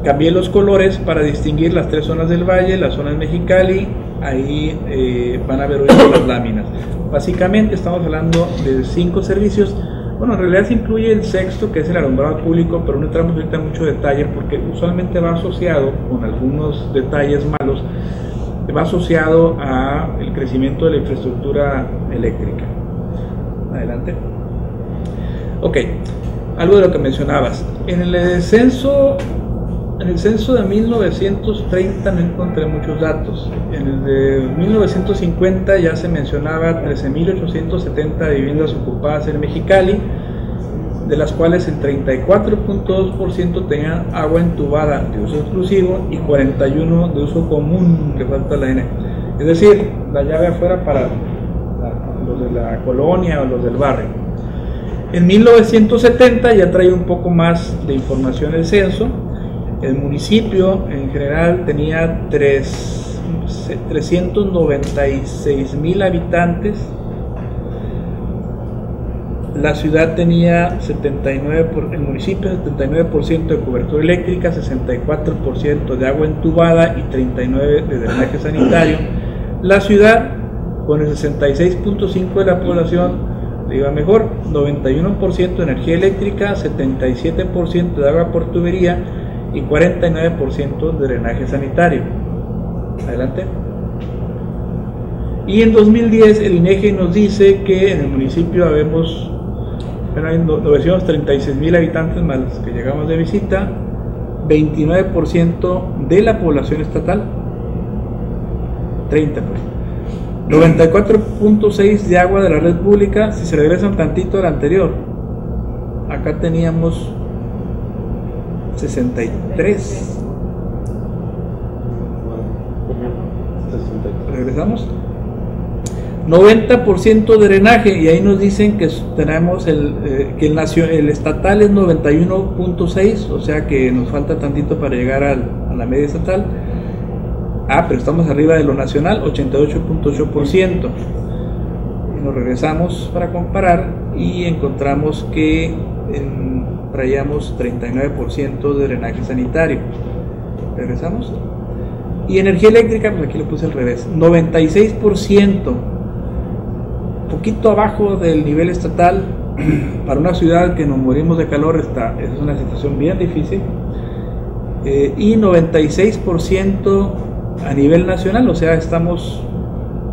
cambié los colores para distinguir las tres zonas del valle, la zona de Mexicali. Ahí van a ver hoy las láminas. Básicamente estamos hablando de 5 servicios. Bueno, en realidad se incluye el sexto, que es el alumbrado público, pero no entramos ahorita en mucho detalle porque usualmente va asociado, con algunos detalles malos, va asociado al crecimiento de la infraestructura eléctrica. Adelante. Ok, algo de lo que mencionabas. En el censo de 1930 no encontré muchos datos. En el de 1950 ya se mencionaba 13.870 viviendas ocupadas en Mexicali. de las cuales el 34.2% tenían agua entubada de uso exclusivo y 41% de uso común, que falta la N. Es decir, la llave afuera para los de la colonia o los del barrio. En 1970 ya trae un poco más de información el censo. El municipio en general tenía 396,000 habitantes. La ciudad tenía el municipio 79% de cobertura eléctrica, 64% de agua entubada y 39% de drenaje sanitario. La ciudad, con el 66.5% de la población, le iba mejor, 91% de energía eléctrica, 77% de agua por tubería y 49% de drenaje sanitario. Adelante. Y en 2010 el INEGI nos dice que en el municipio hay 936,000 habitantes más los que llegamos de visita, 29% de la población estatal, 30%. 94.6 de agua de la red pública. Si se regresa un tantito al anterior, acá teníamos 63. Regresamos. 90% de drenaje, y ahí nos dicen que tenemos que el estatal es 91.6, o sea que nos falta tantito para llegar a la media estatal. Pero estamos arriba de lo nacional, 88.8%. Y nos regresamos para comparar y encontramos que traíamos 39% de drenaje sanitario. Regresamos. Y energía eléctrica, pues aquí lo puse al revés, 96%, poquito abajo del nivel estatal. Para una ciudad que nos morimos de calor, es una situación bien difícil. Y 96% a nivel nacional, o sea,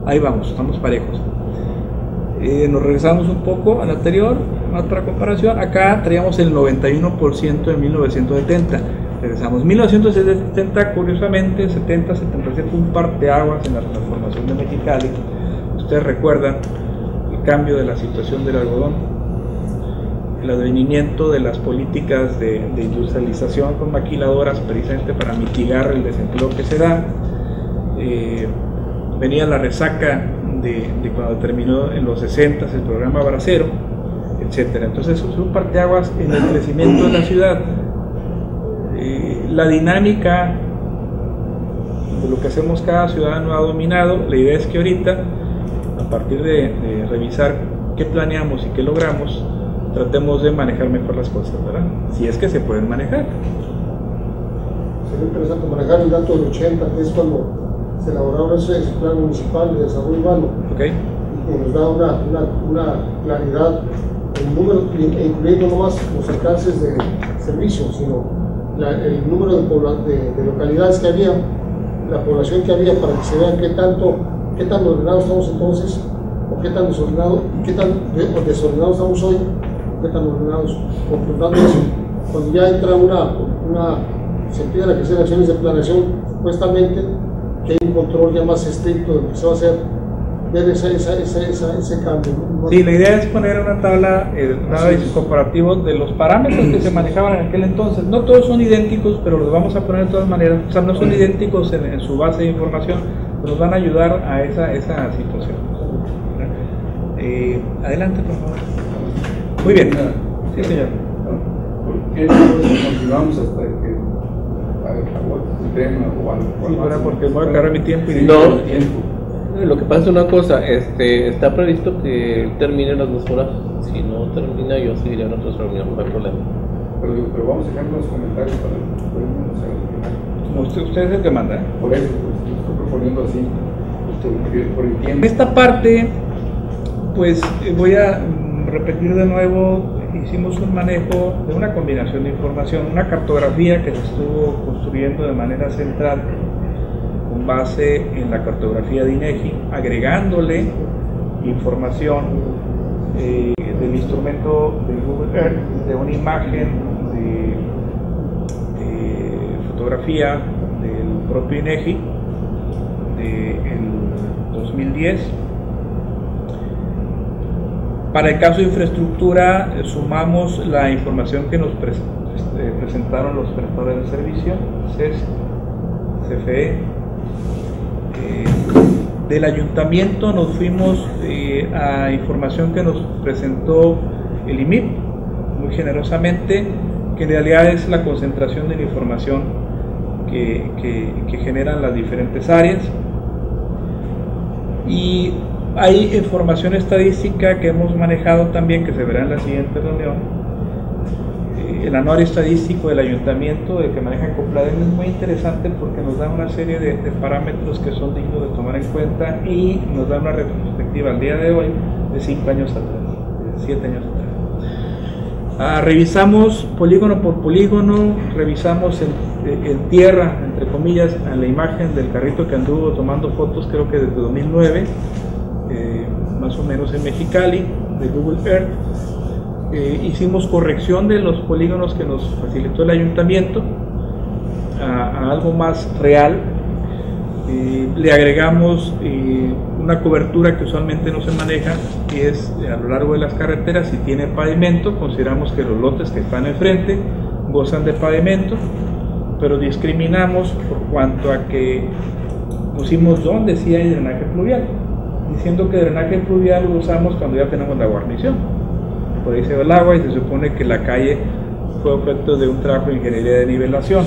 ahí vamos, estamos parejos. Nos regresamos un poco al anterior, más para comparación. Acá traíamos el 91% en 1970. Regresamos. 1970, curiosamente, 70-77 fue un parteaguas en la transformación de Mexicali. Ustedes recuerdan el cambio de la situación del algodón, el advenimiento de las políticas de industrialización con maquiladoras, precisamente para mitigar el desempleo que se da. Venía la resaca de cuando terminó en los 60 el programa Bracero, etcétera. Entonces eso fue un parteaguas en el crecimiento de la ciudad. La dinámica de lo que hacemos cada ciudadano ha dominado. La idea es que ahorita, a partir de revisar qué planeamos y qué logramos, tratemos de manejar mejor las cosas, ¿verdad? Si es que se pueden manejar. Sería interesante manejar el dato del 80, que es cuando se elaboraron ese plan municipal de desarrollo urbano, Okay. y nos da una claridad en número, incluyendo no más los alcances de servicios, sino el número de localidades que había, la población que había, para que se vean qué tan ordenados estamos entonces, o qué tan desordenados, y qué tan desordenados estamos hoy, o qué tan ordenados. Completando eso, cuando ya entra se empiezan a crecer acciones de planeación, supuestamente que hay un control ya más estricto de lo que se va a hacer, ver ese cambio. Sí, la idea es poner una tabla, un análisis comparativo de los parámetros que se manejaban en aquel entonces. No todos son idénticos, pero los vamos a poner de todas maneras. O sea, no son idénticos en su base de información, pero nos van a ayudar a esa situación. Adelante, por favor. Muy bien. Sí, señor. ¿Por qué no continuamos hasta que agote el tema o algo? Porque voy a agarrar mi tiempo y no. Lo que pasa es una cosa, está previsto que termine las 2 horas. Si no termina, yo seguiré en otras reuniones, no hay problema. Pero vamos a dejar los comentarios para usted es el que manda. Por eso, pues, lo estoy proponiendo así, por el tiempo. En esta parte, pues voy a repetir de nuevo. Hicimos un manejo de una combinación de información, una cartografía que se estuvo construyendo de manera central con base en la cartografía de INEGI, agregándole información del instrumento de Google Earth, de una imagen de fotografía del propio INEGI del 2010. Para el caso de infraestructura, sumamos la información que nos presentaron los prestadores de servicio, CES, CFE. Del ayuntamiento nos fuimos a información que nos presentó el IMIP, muy generosamente, que en realidad es la concentración de la información que generan las diferentes áreas. Y hay información estadística que hemos manejado también, que se verá en la siguiente reunión. El anuario estadístico del ayuntamiento, el que maneja Compladen, es muy interesante porque nos da una serie de parámetros que son dignos de tomar en cuenta y nos da una retrospectiva al día de hoy de 5 años atrás, de 7 años atrás. Revisamos polígono por polígono, revisamos en tierra, entre comillas, a la imagen del carrito que anduvo tomando fotos, creo que desde 2009, más o menos en Mexicali, de Google Earth. Hicimos corrección de los polígonos que nos facilitó el ayuntamiento a algo más real. Le agregamos una cobertura que usualmente no se maneja, que es a lo largo de las carreteras. Si tiene pavimento, consideramos que los lotes que están enfrente gozan de pavimento, pero discriminamos por cuanto a que pusimos donde sí hay drenaje pluvial, diciendo que drenaje pluvial lo usamos cuando ya tenemos la guarnición. Por ahí se va el agua y se supone que la calle fue objeto de un trabajo de ingeniería de nivelación.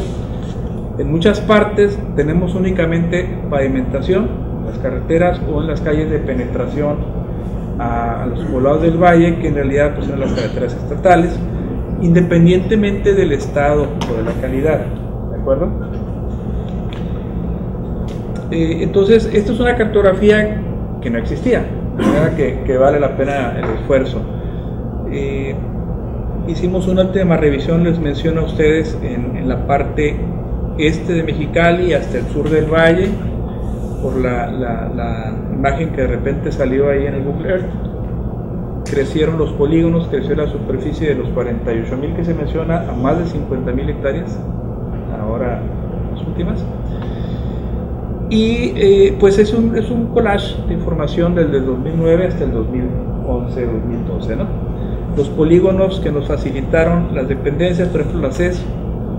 En muchas partes tenemos únicamente pavimentación, en las carreteras o en las calles de penetración a los poblados del valle, que en realidad pues son las carreteras estatales, independientemente del estado o de la calidad, ¿de acuerdo? Entonces, esto es una cartografía que no existía, de manera que vale la pena el esfuerzo. Hicimos una última revisión, les menciono a ustedes, en la parte este de Mexicali hasta el sur del valle, por la imagen que de repente salió ahí en el Google Earth. Crecieron los polígonos, creció la superficie de los 48.000 que se menciona a más de 50.000 hectáreas, ahora las últimas. Y pues es un collage de información desde el 2009 hasta el 2011-2012, ¿no? Los polígonos que nos facilitaron las dependencias, por ejemplo la CES,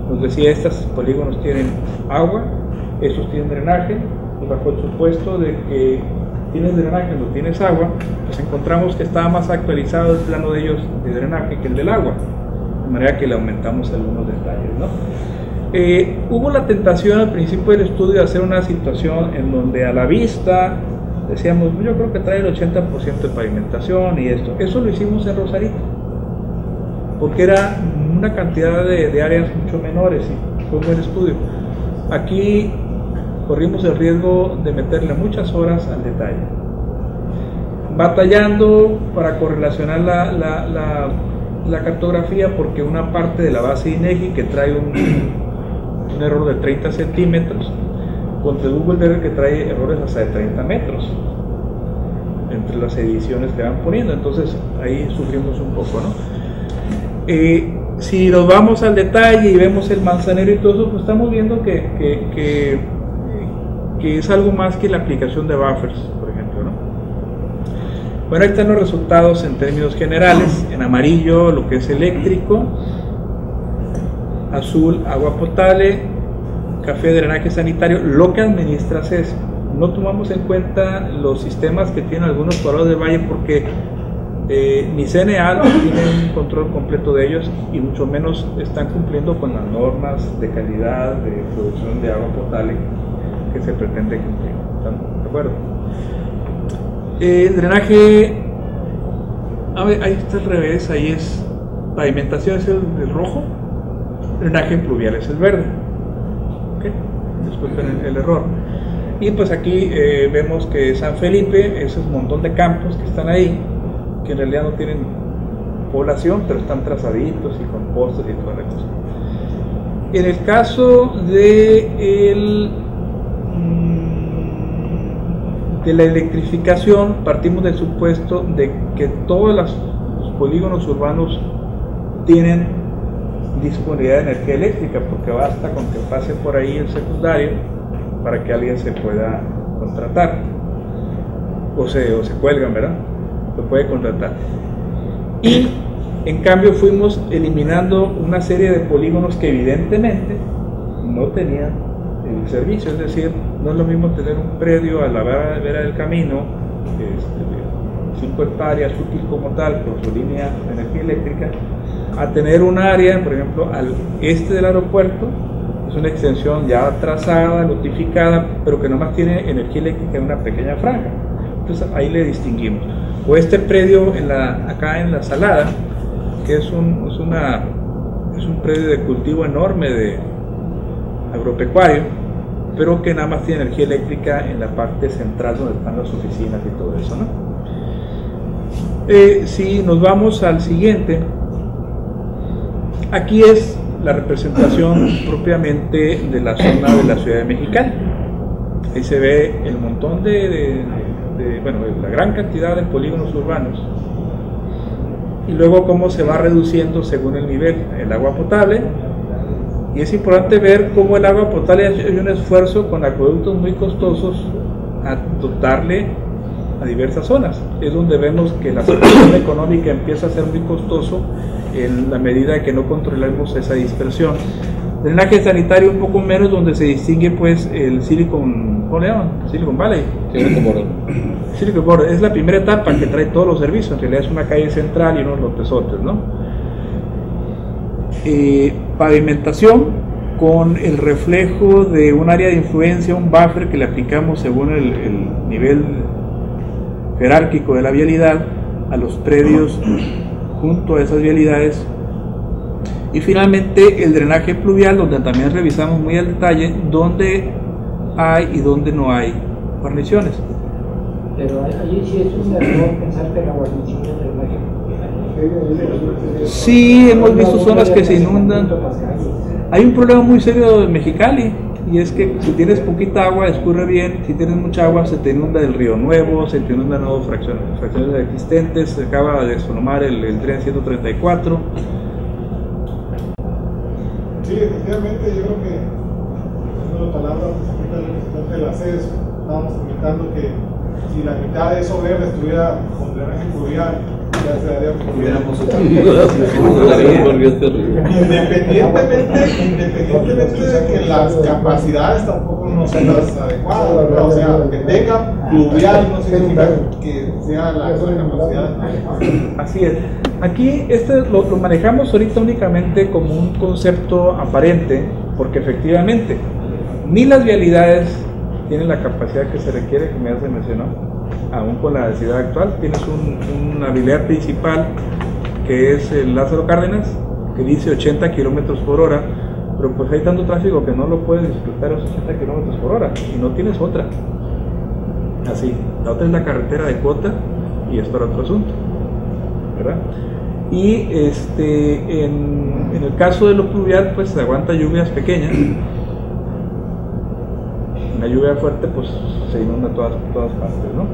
nos decía estos polígonos tienen agua, estos tienen drenaje, y bajo el supuesto de que tienes drenaje, no tienes agua, pues encontramos que estaba más actualizado el plano de ellos de drenaje que el del agua, de manera que le aumentamos algunos detalles, ¿no? Hubo la tentación al principio del estudio de hacer una situación en donde a la vista decíamos, yo creo que trae el 80% de pavimentación y esto. Eso lo hicimos en Rosarito, porque era una cantidad de áreas mucho menores y fue un buen estudio. Aquí corrimos el riesgo de meterle muchas horas al detalle, batallando para correlacionar la cartografía, porque una parte de la base INEGI que trae un error de 30 centímetros contra Google Earth que trae errores hasta de 30 metros entre las ediciones que van poniendo. Entonces ahí sufrimos un poco, ¿no? Si nos vamos al detalle y vemos el manzanero y todo eso, pues estamos viendo que es algo más que la aplicación de buffers, por ejemplo, ¿no? Bueno, ahí están los resultados en términos generales. En amarillo lo que es eléctrico, azul agua potable, café drenaje sanitario, lo que administras es. No tomamos en cuenta los sistemas que tienen algunos poblados del valle, porque ni CNA no tiene un control completo de ellos y mucho menos están cumpliendo con las normas de calidad de producción de agua potable que se pretende cumplir. ¿Están de acuerdo? Drenaje, a ver, ahí está al revés, ahí es pavimentación, es el rojo, drenaje pluvial es el verde. ¿Okay? Disculpen el error. Y pues aquí vemos que San Felipe, ese es un montón de campos que están ahí, que en realidad no tienen población, pero están trazaditos y con postes y toda la cosa. En el caso de la electrificación, partimos del supuesto de que todos los polígonos urbanos tienen disponibilidad de energía eléctrica, porque basta con que pase por ahí el secundario para que alguien se pueda contratar o se cuelgan, ¿verdad? lo puede contratar. Y en cambio fuimos eliminando una serie de polígonos que evidentemente no tenían el servicio, es decir, no es lo mismo tener un predio a la vera del camino, 5 hectáreas útil como tal, con su línea de energía eléctrica, a tener un área, por ejemplo, al este del aeropuerto, es una extensión ya trazada, notificada, pero que nomás tiene energía eléctrica en una pequeña franja. Entonces ahí le distinguimos. O este predio acá en la Salada, que es un predio de cultivo enorme de agropecuario, pero que nada más tiene energía eléctrica en la parte central donde están las oficinas y todo eso, ¿no? Si nos vamos al siguiente, aquí es la representación propiamente de la zona de la ciudad de Mexicali. Ahí se ve el montón bueno, la gran cantidad de polígonos urbanos, y luego cómo se va reduciendo según el nivel el agua potable. Y es importante ver cómo el agua potable hay un esfuerzo con acueductos muy costosos a dotarle a diversas zonas. Es donde vemos que la situación económica empieza a ser muy costoso en la medida que no controlemos esa dispersión. Drenaje sanitario un poco menos, donde se distingue pues el Silicon Valley. Silicon Valley es la primera etapa que trae todos los servicios. En realidad es una calle central y unos lotesotes, ¿no? Pavimentación con el reflejo de un área de influencia, un buffer que le aplicamos según el nivel jerárquico de la vialidad a los predios junto a esas vialidades. Y finalmente el drenaje pluvial, donde también revisamos muy al detalle dónde hay y dónde no hay guarniciones. Pero allí sí es un error pensar que la guarnición es drenaje pluvial. Sí, hemos visto zonas que se inundan. Hay un problema muy serio en Mexicali, y es que si tienes poquita agua escurre bien, si tienes mucha agua se te inunda el Río Nuevo, se te inundan nuevas fracciones existentes, se acaba de desplomar el tren 134. Sí, efectivamente, yo creo que haciendo la palabra del representante de la CES, estábamos comentando que si la mitad de eso verde estuviera con drenaje pluvial, ya se daría independientemente de que las capacidades tampoco no sean las adecuadas, ¿no? O sea, que tenga pluvial no significa que sea la capacidad. Así es. Aquí lo manejamos ahorita únicamente como un concepto aparente, porque efectivamente ni las vialidades tienen la capacidad que se requiere, como ya se mencionó, aún con la densidad actual. Tienes una vialidad principal que es el Lázaro Cárdenas, que dice 80 kilómetros por hora, pero pues hay tanto tráfico que no lo puedes disfrutar a esos 80 kilómetros por hora y no tienes otra. Así, la otra es la carretera de cuota y es para otro asunto, ¿verdad? Y en el caso de lo pluvial, pues aguanta lluvias pequeñas. Una lluvia fuerte pues se inunda todas partes, ¿no?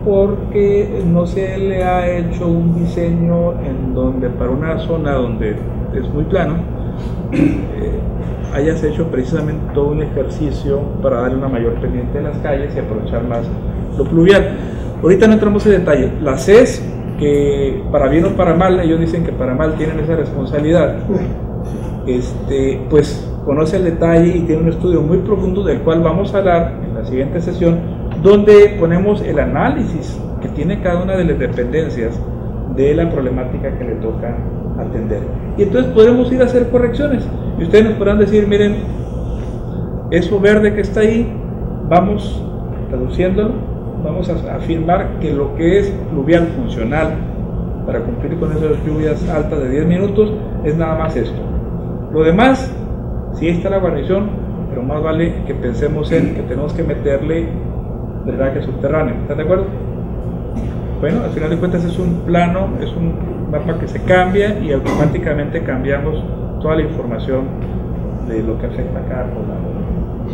Porque no se le ha hecho un diseño en donde para una zona donde es muy plano hayas hecho precisamente todo un ejercicio para darle una mayor pendiente a las calles y aprovechar más lo pluvial. Ahorita no entramos en detalle. La CES, que para bien o para mal, ellos dicen que para mal tienen esa responsabilidad, pues conoce el detalle y tiene un estudio muy profundo del cual vamos a hablar en la siguiente sesión, donde ponemos el análisis que tiene cada una de las dependencias de la problemática que le toca atender. Y entonces podremos ir a hacer correcciones. Y ustedes nos podrán decir, miren, eso verde que está ahí, vamos reduciéndolo, vamos a afirmar que lo que es pluvial funcional para cumplir con esas lluvias altas de 10 minutos es nada más esto. Lo demás, sí está la guarnición, pero más vale que pensemos en que tenemos que meterle drenaje subterráneo. ¿Están de acuerdo? Bueno, al final de cuentas es un plano, es un mapa que se cambia y automáticamente cambiamos toda la información de lo que afecta a cada poblado.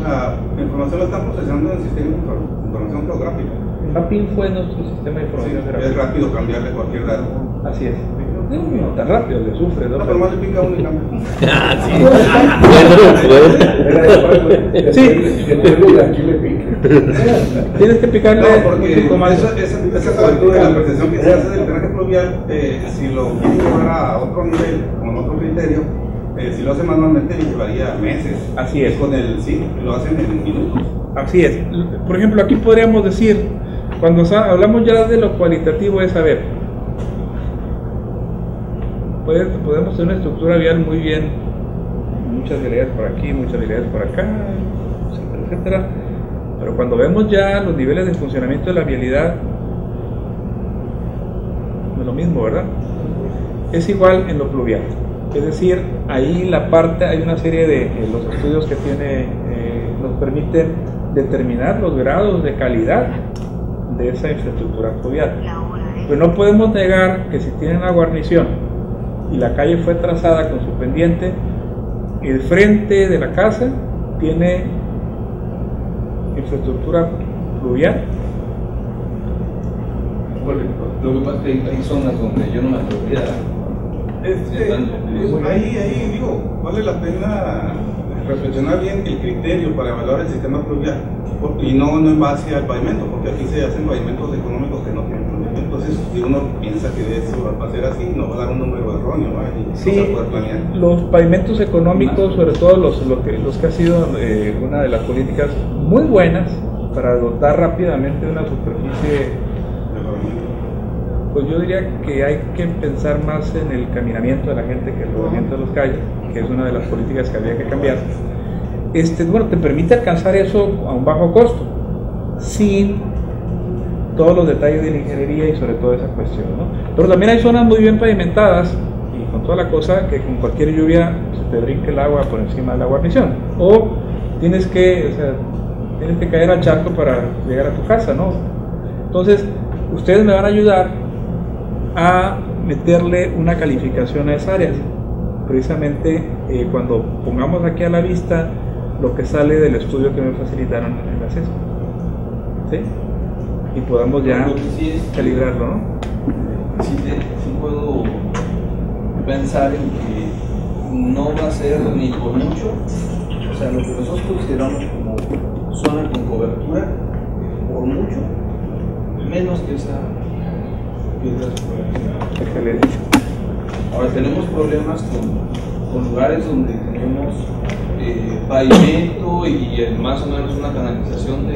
La información la están procesando en el sistema de información geográfica. MAPIN fue nuestro sistema de información geográfica. Es rápido cambiarle cualquier dato. Así es. No tan rápido, le sufre, ¿no? Pero más le pica uno y cambia. Ah, sí. Sí. Aquí le pica. Tienes que picarle No, porque un poco más. esa cobertura, la percepción que se hace del drenaje pluvial, si lo quieren llevar a otro nivel, con otro criterio, si lo hacen manualmente llevaría meses. Así es. Con el sí, lo hacen en minutos. Así es. Por ejemplo, aquí podríamos decir, cuando hablamos ya de lo cualitativo, es saber, podemos tener una estructura vial muy bien, muchas vialidades por aquí, muchas vialidades por acá, etcétera, etcétera. Pero cuando vemos ya los niveles de funcionamiento de la vialidad, no es lo mismo, ¿verdad? Es igual en lo pluvial. Es decir, ahí la parte, hay una serie de los estudios que tiene, nos permiten determinar los grados de calidad de esa infraestructura pluvial. Pero no podemos negar que si tienen una guarnición y la calle fue trazada con su pendiente, el frente de la casa tiene infraestructura pluvial. Lo que pasa es que hay zonas donde yo no me atrevería. Ahí digo, vale la pena reflexionar bien el criterio para evaluar el sistema pluvial y no en base al pavimento, porque aquí se hacen pavimentos económicos que no tienen pavimento. Entonces, si uno piensa que eso va a ser así, nos va a dar un número erróneo, ¿no? Y sí, no se puede planear. Los pavimentos económicos, sobre todo los que ha sido una de las políticas muy buenas para dotar rápidamente de una superficie. Pues yo diría que hay que pensar más en el caminamiento de la gente que el rodamiento de las calles, que es una de las políticas que habría que cambiar. Bueno, te permite alcanzar eso a un bajo costo, sin todos los detalles de la ingeniería y sobre todo esa cuestión, ¿no? Pero también hay zonas muy bien pavimentadas y con toda la cosa que con cualquier lluvia se te brinque el agua por encima de la guarnición. O tienes que caer al charco para llegar a tu casa, ¿no? Entonces, ustedes me van a ayudar a meterle una calificación a esas áreas, precisamente cuando pongamos aquí a la vista lo que sale del estudio que me facilitaron en el acceso, ¿sí? Y podamos ya calibrarlo, ¿no? Sí puedo pensar en que no va a ser ni por mucho, o sea, lo que nosotros consideramos como zona con cobertura, por mucho, menos que esa. Excelente. Ahora tenemos problemas con lugares donde tenemos pavimento y más o menos una canalización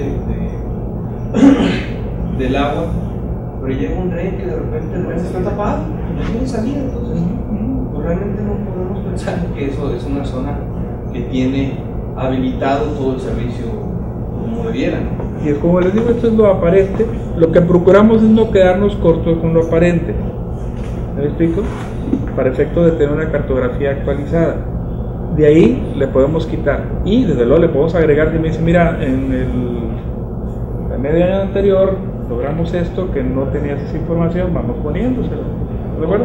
del agua, pero llega un dren que de repente el dren está tapado, no tiene salida, entonces pues realmente no podemos pensar que eso es una zona que tiene habilitado todo el servicio como debiera, ¿no? Y es como les digo, esto es lo aparente. Lo que procuramos es no quedarnos cortos con lo aparente. ¿Me explico? Para efecto de tener una cartografía actualizada. De ahí le podemos quitar. Y desde luego le podemos agregar que me dice, mira, en el medio año anterior logramos esto, que no tenías esa información, vamos poniéndoselo. ¿De acuerdo?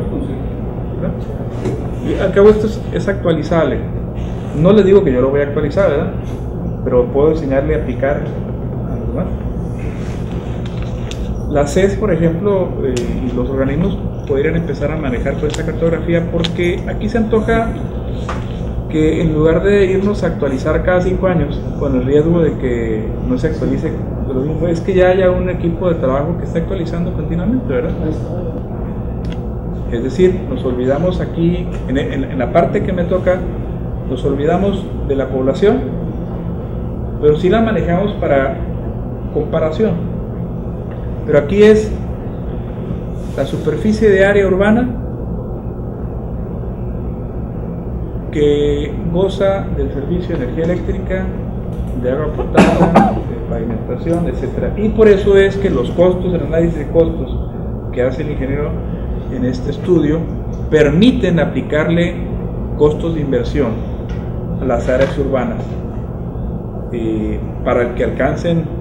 Y al cabo esto es actualizable. No les digo que yo lo voy a actualizar, ¿verdad? Pero puedo enseñarle a picar. La CES, por ejemplo, y los organismos podrían empezar a manejar con esta cartografía, porque aquí se antoja que en lugar de irnos a actualizar cada 5 años, con el riesgo de que no se actualice, lo mismo es que ya haya un equipo de trabajo que esté actualizando continuamente, ¿verdad? Es decir, nos olvidamos aquí, en la parte que me toca, nos olvidamos de la población, pero sí la manejamos para comparación. Pero aquí es la superficie de área urbana que goza del servicio de energía eléctrica, de agua potable, de pavimentación, etc. Y por eso es que los costos, el análisis de costos que hace el ingeniero en este estudio, permiten aplicarle costos de inversión a las áreas urbanas para que alcancen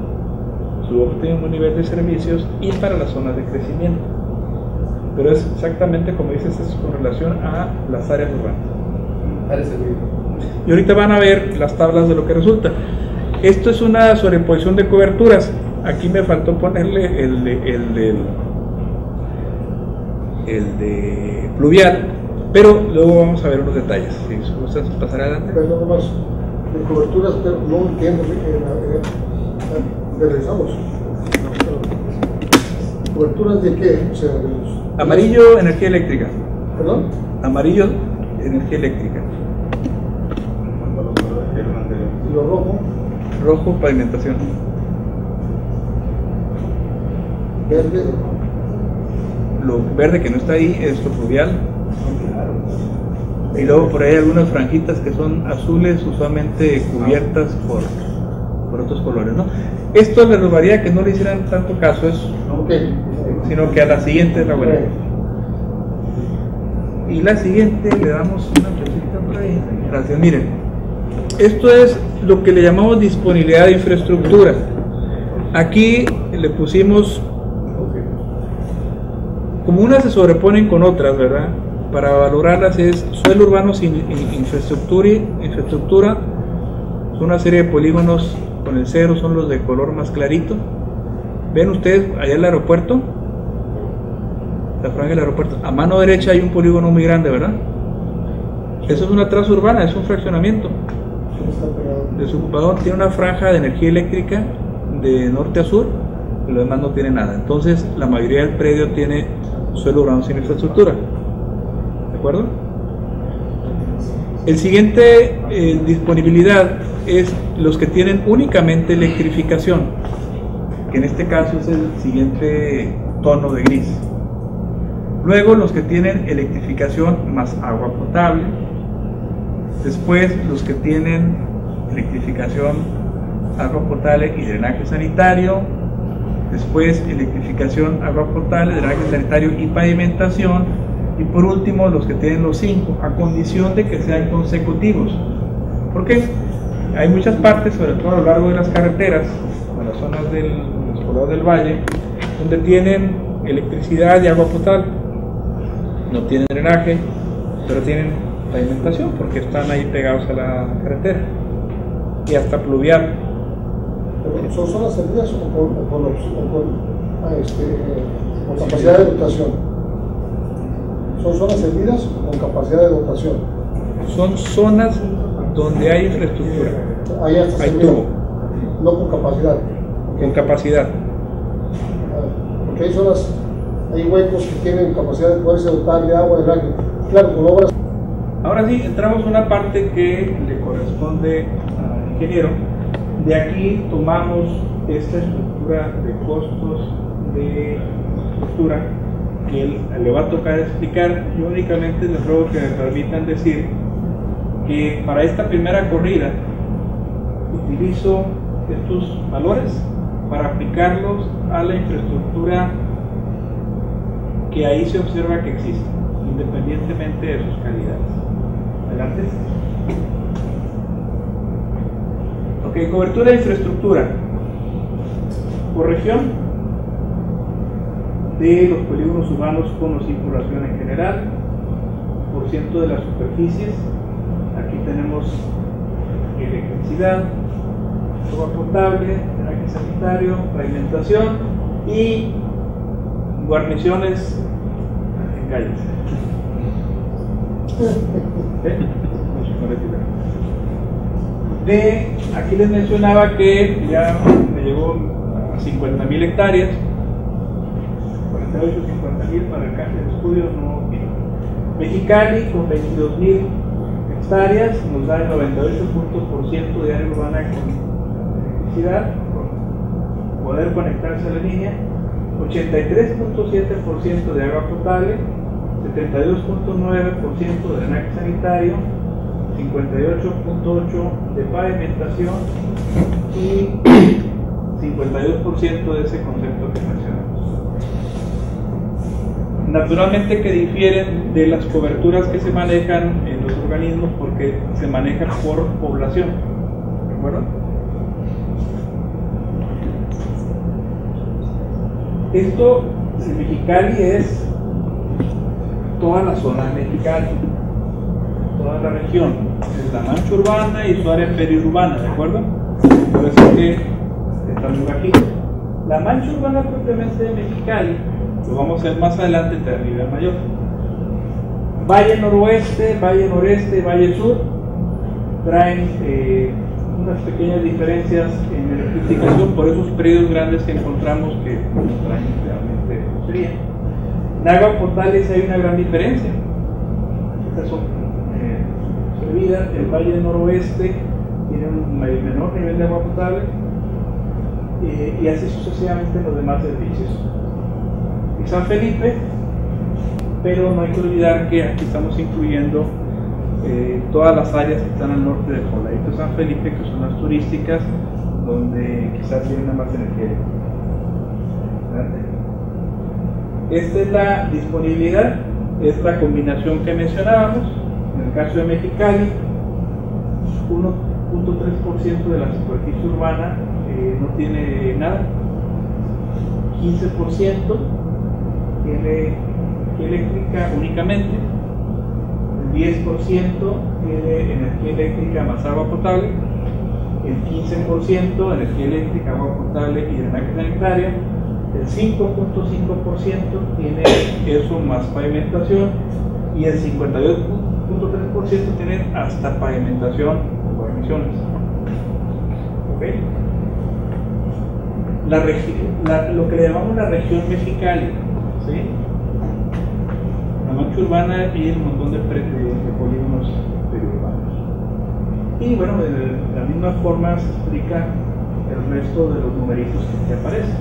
su óptimo nivel de servicios y para las zonas de crecimiento. Pero es exactamente como dices, es con relación a las áreas urbanas. Y ahorita van a ver las tablas de lo que resulta. Esto es una sobreposición de coberturas. Aquí me faltó ponerle el de pluvial, pero luego vamos a ver unos detalles. Si gustas pasar adelante. Pero más de coberturas, pero no entiendo. Regresamos. ¿Coberturas de qué? O sea, de los... Amarillo, energía eléctrica. ¿Perdón? Amarillo, energía eléctrica. ¿Y lo rojo? Rojo, pavimentación. Verde. Lo verde que no está ahí es lo fluvial. Y luego por ahí algunas franjitas que son azules, usualmente cubiertas por otros colores, ¿no? Esto le robaría que no le hicieran tanto caso, sino que a la siguiente es la buena. Y la siguiente le damos una flechita por ahí. Gracias. Miren, esto es lo que le llamamos disponibilidad de infraestructura. Aquí le pusimos, como unas se sobreponen con otras, ¿verdad? Para valorarlas es suelo urbano sin infraestructura, son una serie de polígonos con el cero, son los de color más clarito. ¿Ven ustedes allá el aeropuerto? La franja del aeropuerto. A mano derecha hay un polígono muy grande, ¿verdad? Eso es una traza urbana, es un fraccionamiento desocupador. Tiene una franja de energía eléctrica de norte a sur, y lo demás no tiene nada. Entonces, la mayoría del predio tiene suelo urbano sin infraestructura. ¿De acuerdo? El siguiente disponibilidad es los que tienen únicamente electrificación, que en este caso es el siguiente tono de gris. Luego los que tienen electrificación más agua potable. Después los que tienen electrificación, agua potable y drenaje sanitario. Después electrificación, agua potable, drenaje sanitario y pavimentación. Y por último los que tienen los 5, a condición de que sean consecutivos. ¿Por qué? Hay muchas partes, sobre todo a lo largo de las carreteras, en las zonas de los poblados del valle, donde tienen electricidad y agua potable. No tienen drenaje, pero tienen pavimentación porque están ahí pegados a la carretera. Y hasta pluvial. ¿Son zonas servidas o con capacidad de dotación? ¿Son zonas servidas o con capacidad de dotación? Son zonas donde hay infraestructura. Hay tubo. No con capacidad. Con capacidad. Porque hay zonas, hay huecos que tienen capacidad de poderse dotar de agua, de drenaje. Claro, con obras. Ahora sí, entramos a una parte que le corresponde al ingeniero. De aquí tomamos esta estructura de costos de estructura que él le va a tocar explicar. Yo únicamente les ruego que me permitan decir que para esta primera corrida utilizo estos valores para aplicarlos a la infraestructura que ahí se observa que existe, independientemente de sus calidades. Adelante. Ok, cobertura de infraestructura por región de los polígonos urbanos con o sin población en general, por ciento de las superficies. Aquí tenemos electricidad, agua potable, drenaje sanitario, pavimentación y guarniciones en calles. Aquí les mencionaba que ya me llegó a 50.000 hectáreas, 48, 50.000 para el canje de estudios, no. Mexicali con 22.000 hectáreas nos da el 98% de área urbana con electricidad, con poder conectarse a la línea, 83.7% de agua potable, 72.9% de drenaje sanitario, 58.8% de pavimentación y 52% de ese concepto que mencionamos. Naturalmente que difieren de las coberturas que se manejan en los organismos porque se manejan por población, ¿de acuerdo? Esto en Mexicali es toda la zona de Mexicali, toda la región, es la mancha urbana y su área periurbana, ¿de acuerdo? Por eso es que está muy bajito. La mancha urbana propiamente de Mexicali lo vamos a ver más adelante a nivel mayor. Valle noroeste, valle noreste, valle sur traen unas pequeñas diferencias en electrificación por esos periodos grandes que encontramos que nuestro año realmente sería. En agua potable sí hay una gran diferencia. Estas son servidas. El Valle del Noroeste tiene un menor nivel de agua potable y así sucesivamente en los demás servicios. Y San Felipe, pero no hay que olvidar que aquí estamos incluyendo todas las áreas que están al norte del pobladito de San Felipe, que son las turísticas, donde quizás tienen más energía. Esta es la disponibilidad, es la combinación que mencionábamos. En el caso de Mexicali, 1.3% de la superficie urbana no tiene nada, 15% tiene eléctrica únicamente, el 10% tiene energía eléctrica más agua potable, el 15% energía eléctrica, agua potable y drenaje sanitario, el 5.5% tiene eso más pavimentación y el 52.3% tiene hasta pavimentación o guarniciones. ¿Okay? Lo que le llamamos la región Mexicali, ¿sí? La mancha urbana y un montón de polígonos periurbanos. Y bueno, de la misma forma se explica el resto de los numeritos que aparecen.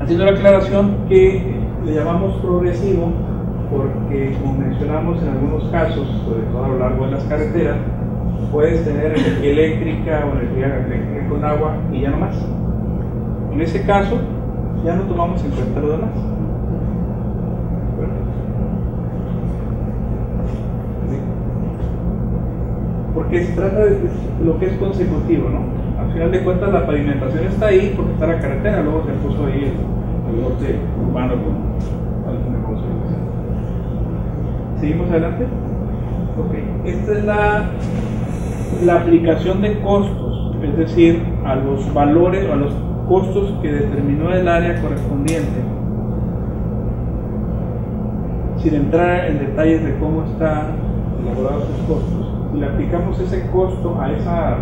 Haciendo la aclaración que le llamamos progresivo porque, como mencionamos en algunos casos, sobre todo a lo largo de las carreteras, puedes tener energía eléctrica o energía eléctrica con agua y ya no más. En ese caso, ya no tomamos en cuenta lo demás. Porque se trata de lo que es consecutivo, ¿no? Al final de cuentas la pavimentación está ahí porque está la carretera, luego se puso ahí el lote urbano con alguna cosa. ¿Seguimos adelante? Ok, esta es la aplicación de costos, es decir, a los valores, a los costos que determinó el área correspondiente, sin entrar en detalles de cómo están elaborados esos costos. Si le aplicamos ese costo a esa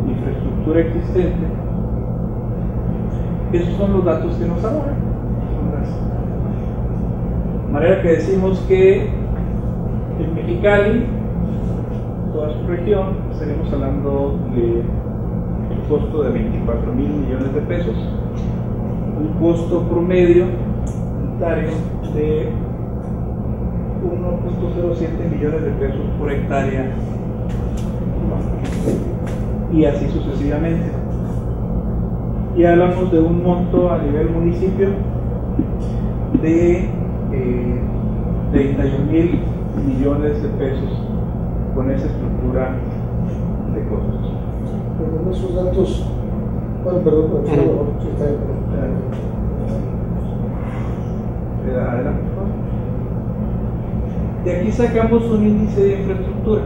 infraestructura existente, esos son los datos que nos arrojan. De manera que decimos que en Mexicali, toda su región, estaremos hablando de un costo de 24 mil millones de pesos, un costo promedio unitario de 1.07 millones de pesos por hectárea y así sucesivamente. Y hablamos de un monto a nivel municipio de 31 mil millones de pesos con esa estructura de costos. Pero con esos datos, bueno, perdón, adelante. De aquí sacamos un índice de infraestructura.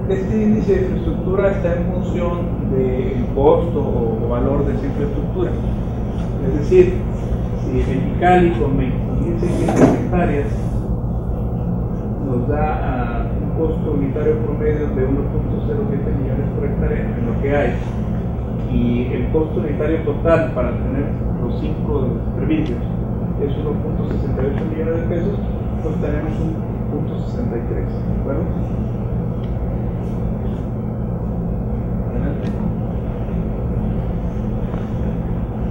Este índice de infraestructura está en función del costo o valor de esa infraestructura. Es decir, si Mexicali con 20.600 hectáreas nos da un costo unitario promedio de 1.07 millones por hectárea en lo que hay, y el costo unitario total para tener los 5 servicios es 1.68 millones de pesos, pues tenemos un 1.63, ¿de acuerdo? Adelante.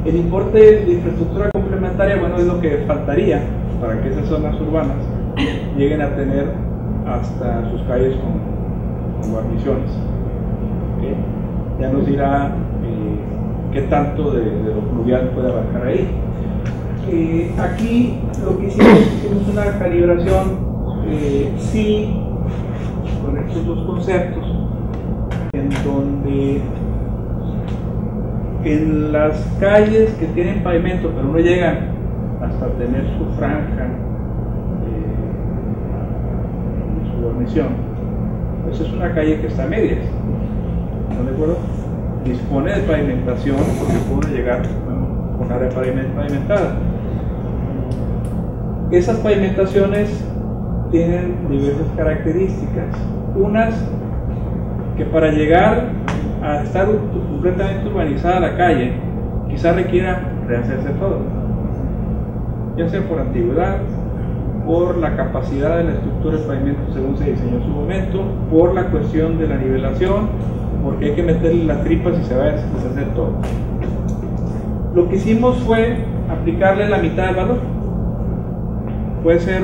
El importe de infraestructura complementaria, bueno, es lo que faltaría para que esas zonas urbanas lleguen a tener hasta sus calles con guarniciones. ¿Okay? Ya nos dirá qué tanto de lo pluvial puede abarcar ahí. Aquí lo que hicimos una calibración sí con estos dos conceptos, en donde en las calles que tienen pavimento pero no llegan hasta tener su franja, su guarnición, pues es una calle que está a medias, ¿no de acuerdo? Dispone de pavimentación porque puede llegar con área pavimentada. Esas pavimentaciones tienen diversas características. Unas que para llegar a estar completamente urbanizada la calle, quizás requiera rehacerse todo, ya sea por antigüedad, por la capacidad de la estructura del pavimento según se diseñó en su momento, por la cuestión de la nivelación, porque hay que meterle las tripas y se va a deshacer todo. Lo que hicimos fue aplicarle la mitad del valor. Puede ser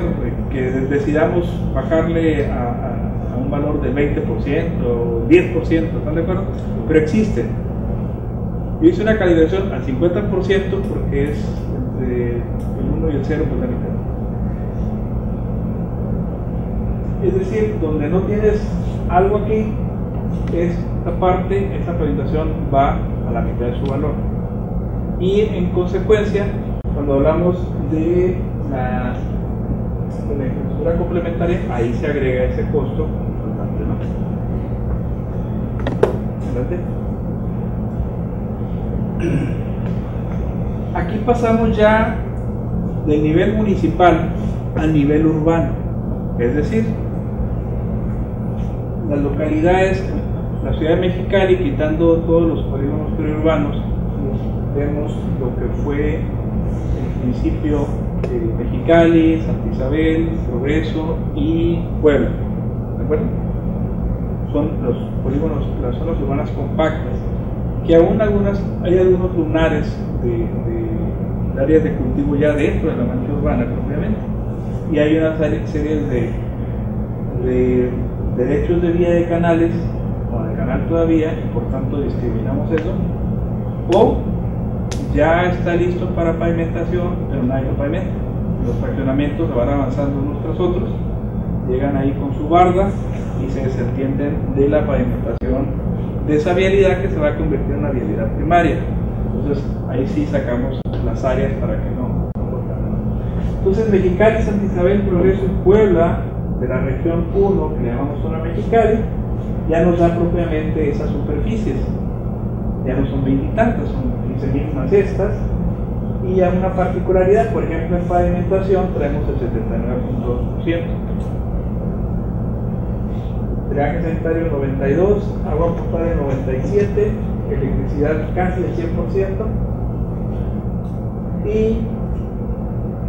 que decidamos bajarle a un valor del 20% o 10%, ¿están de acuerdo? Pero existe. Yo hice una calibración al 50% porque es entre el 1 y el 0, pues la mitad. Es decir, donde no tienes algo aquí, esta parte, esta pavimentación va a la mitad de su valor. Y en consecuencia, cuando hablamos de la infraestructura complementaria, ahí se agrega ese costo importante, ¿no? Aquí pasamos ya del nivel municipal al nivel urbano, es decir, las localidades, la ciudad de Mexicali, quitando todos los polígonos periurbanos, vemos lo que fue el municipio de Mexicali, Santa Isabel, Progreso y Puebla, ¿de acuerdo? Son los polígonos, las zonas urbanas compactas, que aún hay algunos lunares de áreas de cultivo ya dentro de la mancha urbana propiamente, y hay una serie de derechos de vía de canales o de canal todavía, y por tanto discriminamos eso, o ya está listo para pavimentación, pero no hay pavimento. Los fraccionamientos van avanzando unos tras otros, llegan ahí con su barda y se desentienden de la pavimentación de esa vialidad que se va a convertir en una vialidad primaria. Entonces ahí sí sacamos las áreas para que no. Entonces Mexicali, Santa Isabel, Progreso y Puebla, de la región 1, que le llamamos zona Mexicali, ya nos da propiamente esas superficies. Ya no son 20 y tantas, son 15.000 más estas, y ya una particularidad, por ejemplo en pavimentación traemos el 79.2%, drenaje sanitario 92, agua potable 97, electricidad casi el 100%, y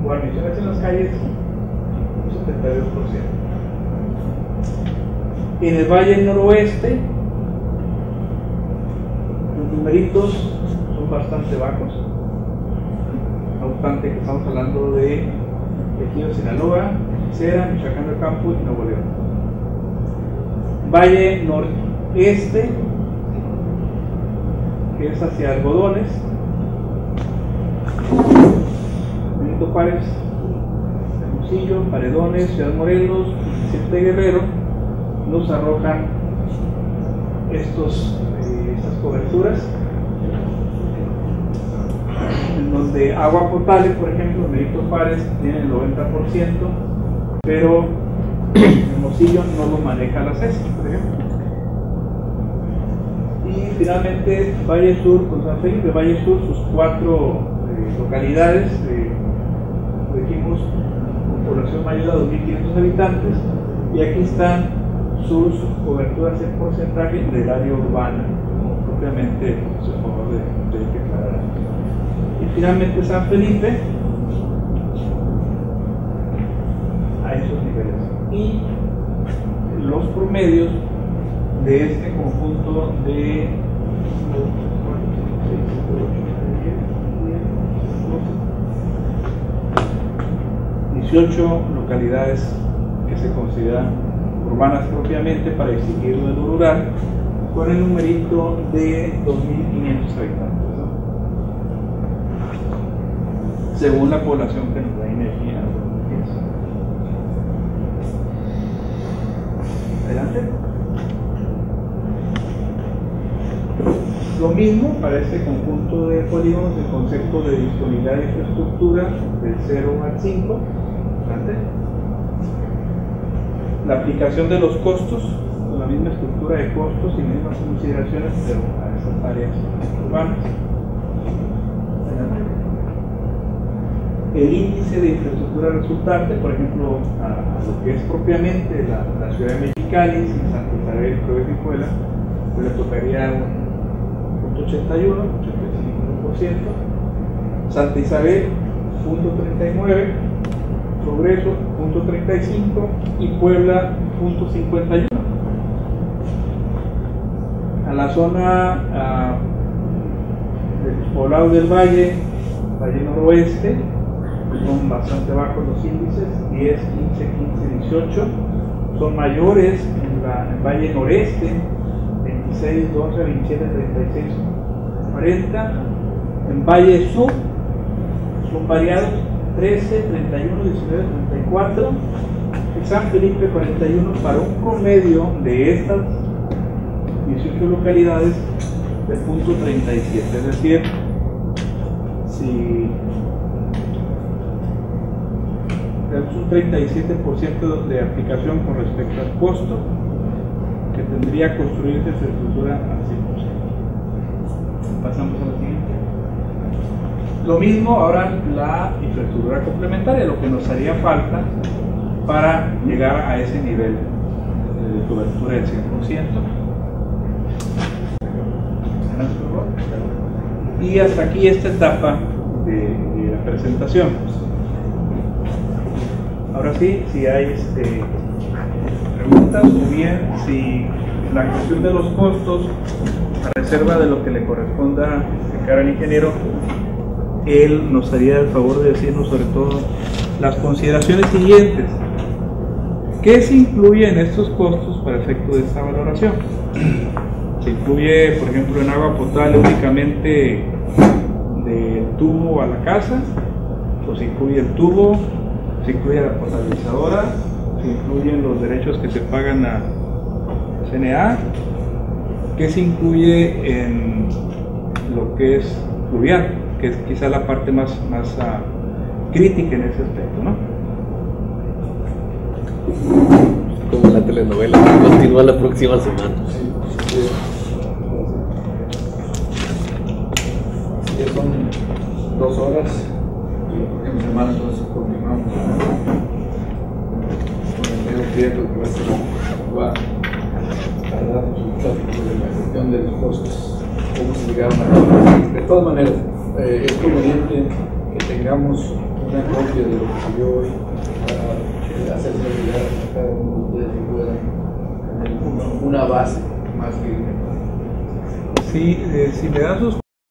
guarniciones en las calles un 72%. En el Valle Noroeste los numeritos son bastante bajos, no obstante que estamos hablando de Ejido Sinaloa, Cera, Michoacán del Campo y Nuevo León. Valle Noreste, que es hacia Algodones, Benito Juárez, Hermosillo, Paredones, Ciudad Morelos, Vicente Guerrero, nos arrojan estas coberturas, en donde agua potable, por ejemplo, Benito Juárez tiene el 90%, pero Hermosillo no lo maneja la CES, por ejemplo. Y finalmente Valle Sur con San Felipe. Valle Sur, sus 4 localidades, dijimos con población mayor a 2.500 habitantes, y aquí están sus coberturas en porcentaje del área urbana, como propiamente se favor de declarar. Y finalmente San Felipe a esos niveles. Y los promedios de este conjunto de 18 localidades que se consideran urbanas propiamente para distinguirlo de lo rural, con el numerito de 2.500 habitantes, ¿no? Según la población que nos da INEGI. Adelante. Lo mismo para este conjunto de polígonos, el concepto de disponibilidad de infraestructura del 0 al 5. Adelante. La aplicación de los costos, con la misma estructura de costos y mismas consideraciones, pero a esas áreas urbanas. Adelante. El índice de infraestructura resultante, por ejemplo, a lo que es propiamente la ciudad de Mexicali, Santa Isabel, Progreso y Orihuela, pues le tocaría un 0.81, 85%, Santa Isabel 0.39, Progreso 0.35 y Puebla 0.51. A la zona de los poblados del Valle Noroeste, son bastante bajos los índices, 10, 15, 15, 18, son mayores en Valle Noreste, 26, 12, 27, 36, 40, en Valle Sur son variados, 13, 31, 19, 34, y San Felipe 41, para un promedio de estas 18 localidades de 0.37, es decir, si tenemos un 37% de aplicación con respecto al costo que tendría que construirse infraestructura al 100%. Pasamos a la siguiente. Lo mismo ahora la infraestructura complementaria, lo que nos haría falta para llegar a ese nivel de cobertura del 100%. Y hasta aquí esta etapa de la presentación. Ahora sí, si hay preguntas, o bien si la cuestión de los costos, a reserva de lo que le corresponda explicar al ingeniero, él nos haría el favor de decirnos sobre todo las consideraciones siguientes. ¿Qué se incluye en estos costos para efecto de esta valoración? Se incluye, por ejemplo, en agua potable únicamente del tubo a la casa, o se incluye el tubo, se incluye la potabilizadora, se incluyen los derechos que se pagan a CNA, ¿qué se incluye en lo que es fluvial? Que es quizá la parte más crítica en ese aspecto, ¿no? Como la telenovela, continúa la próxima semana. Sí, son 2 horas y la próxima semana entonces continuamos con el medio tiempo que va a dar resultados sobre la cuestión de los costos, cómo se llegaron a cabo. De todas maneras, es conveniente que tengamos una copia de lo que se dio hoy para hacerse llegar a cada uno de ustedes y puedan tener una base más firme. Si me dan sus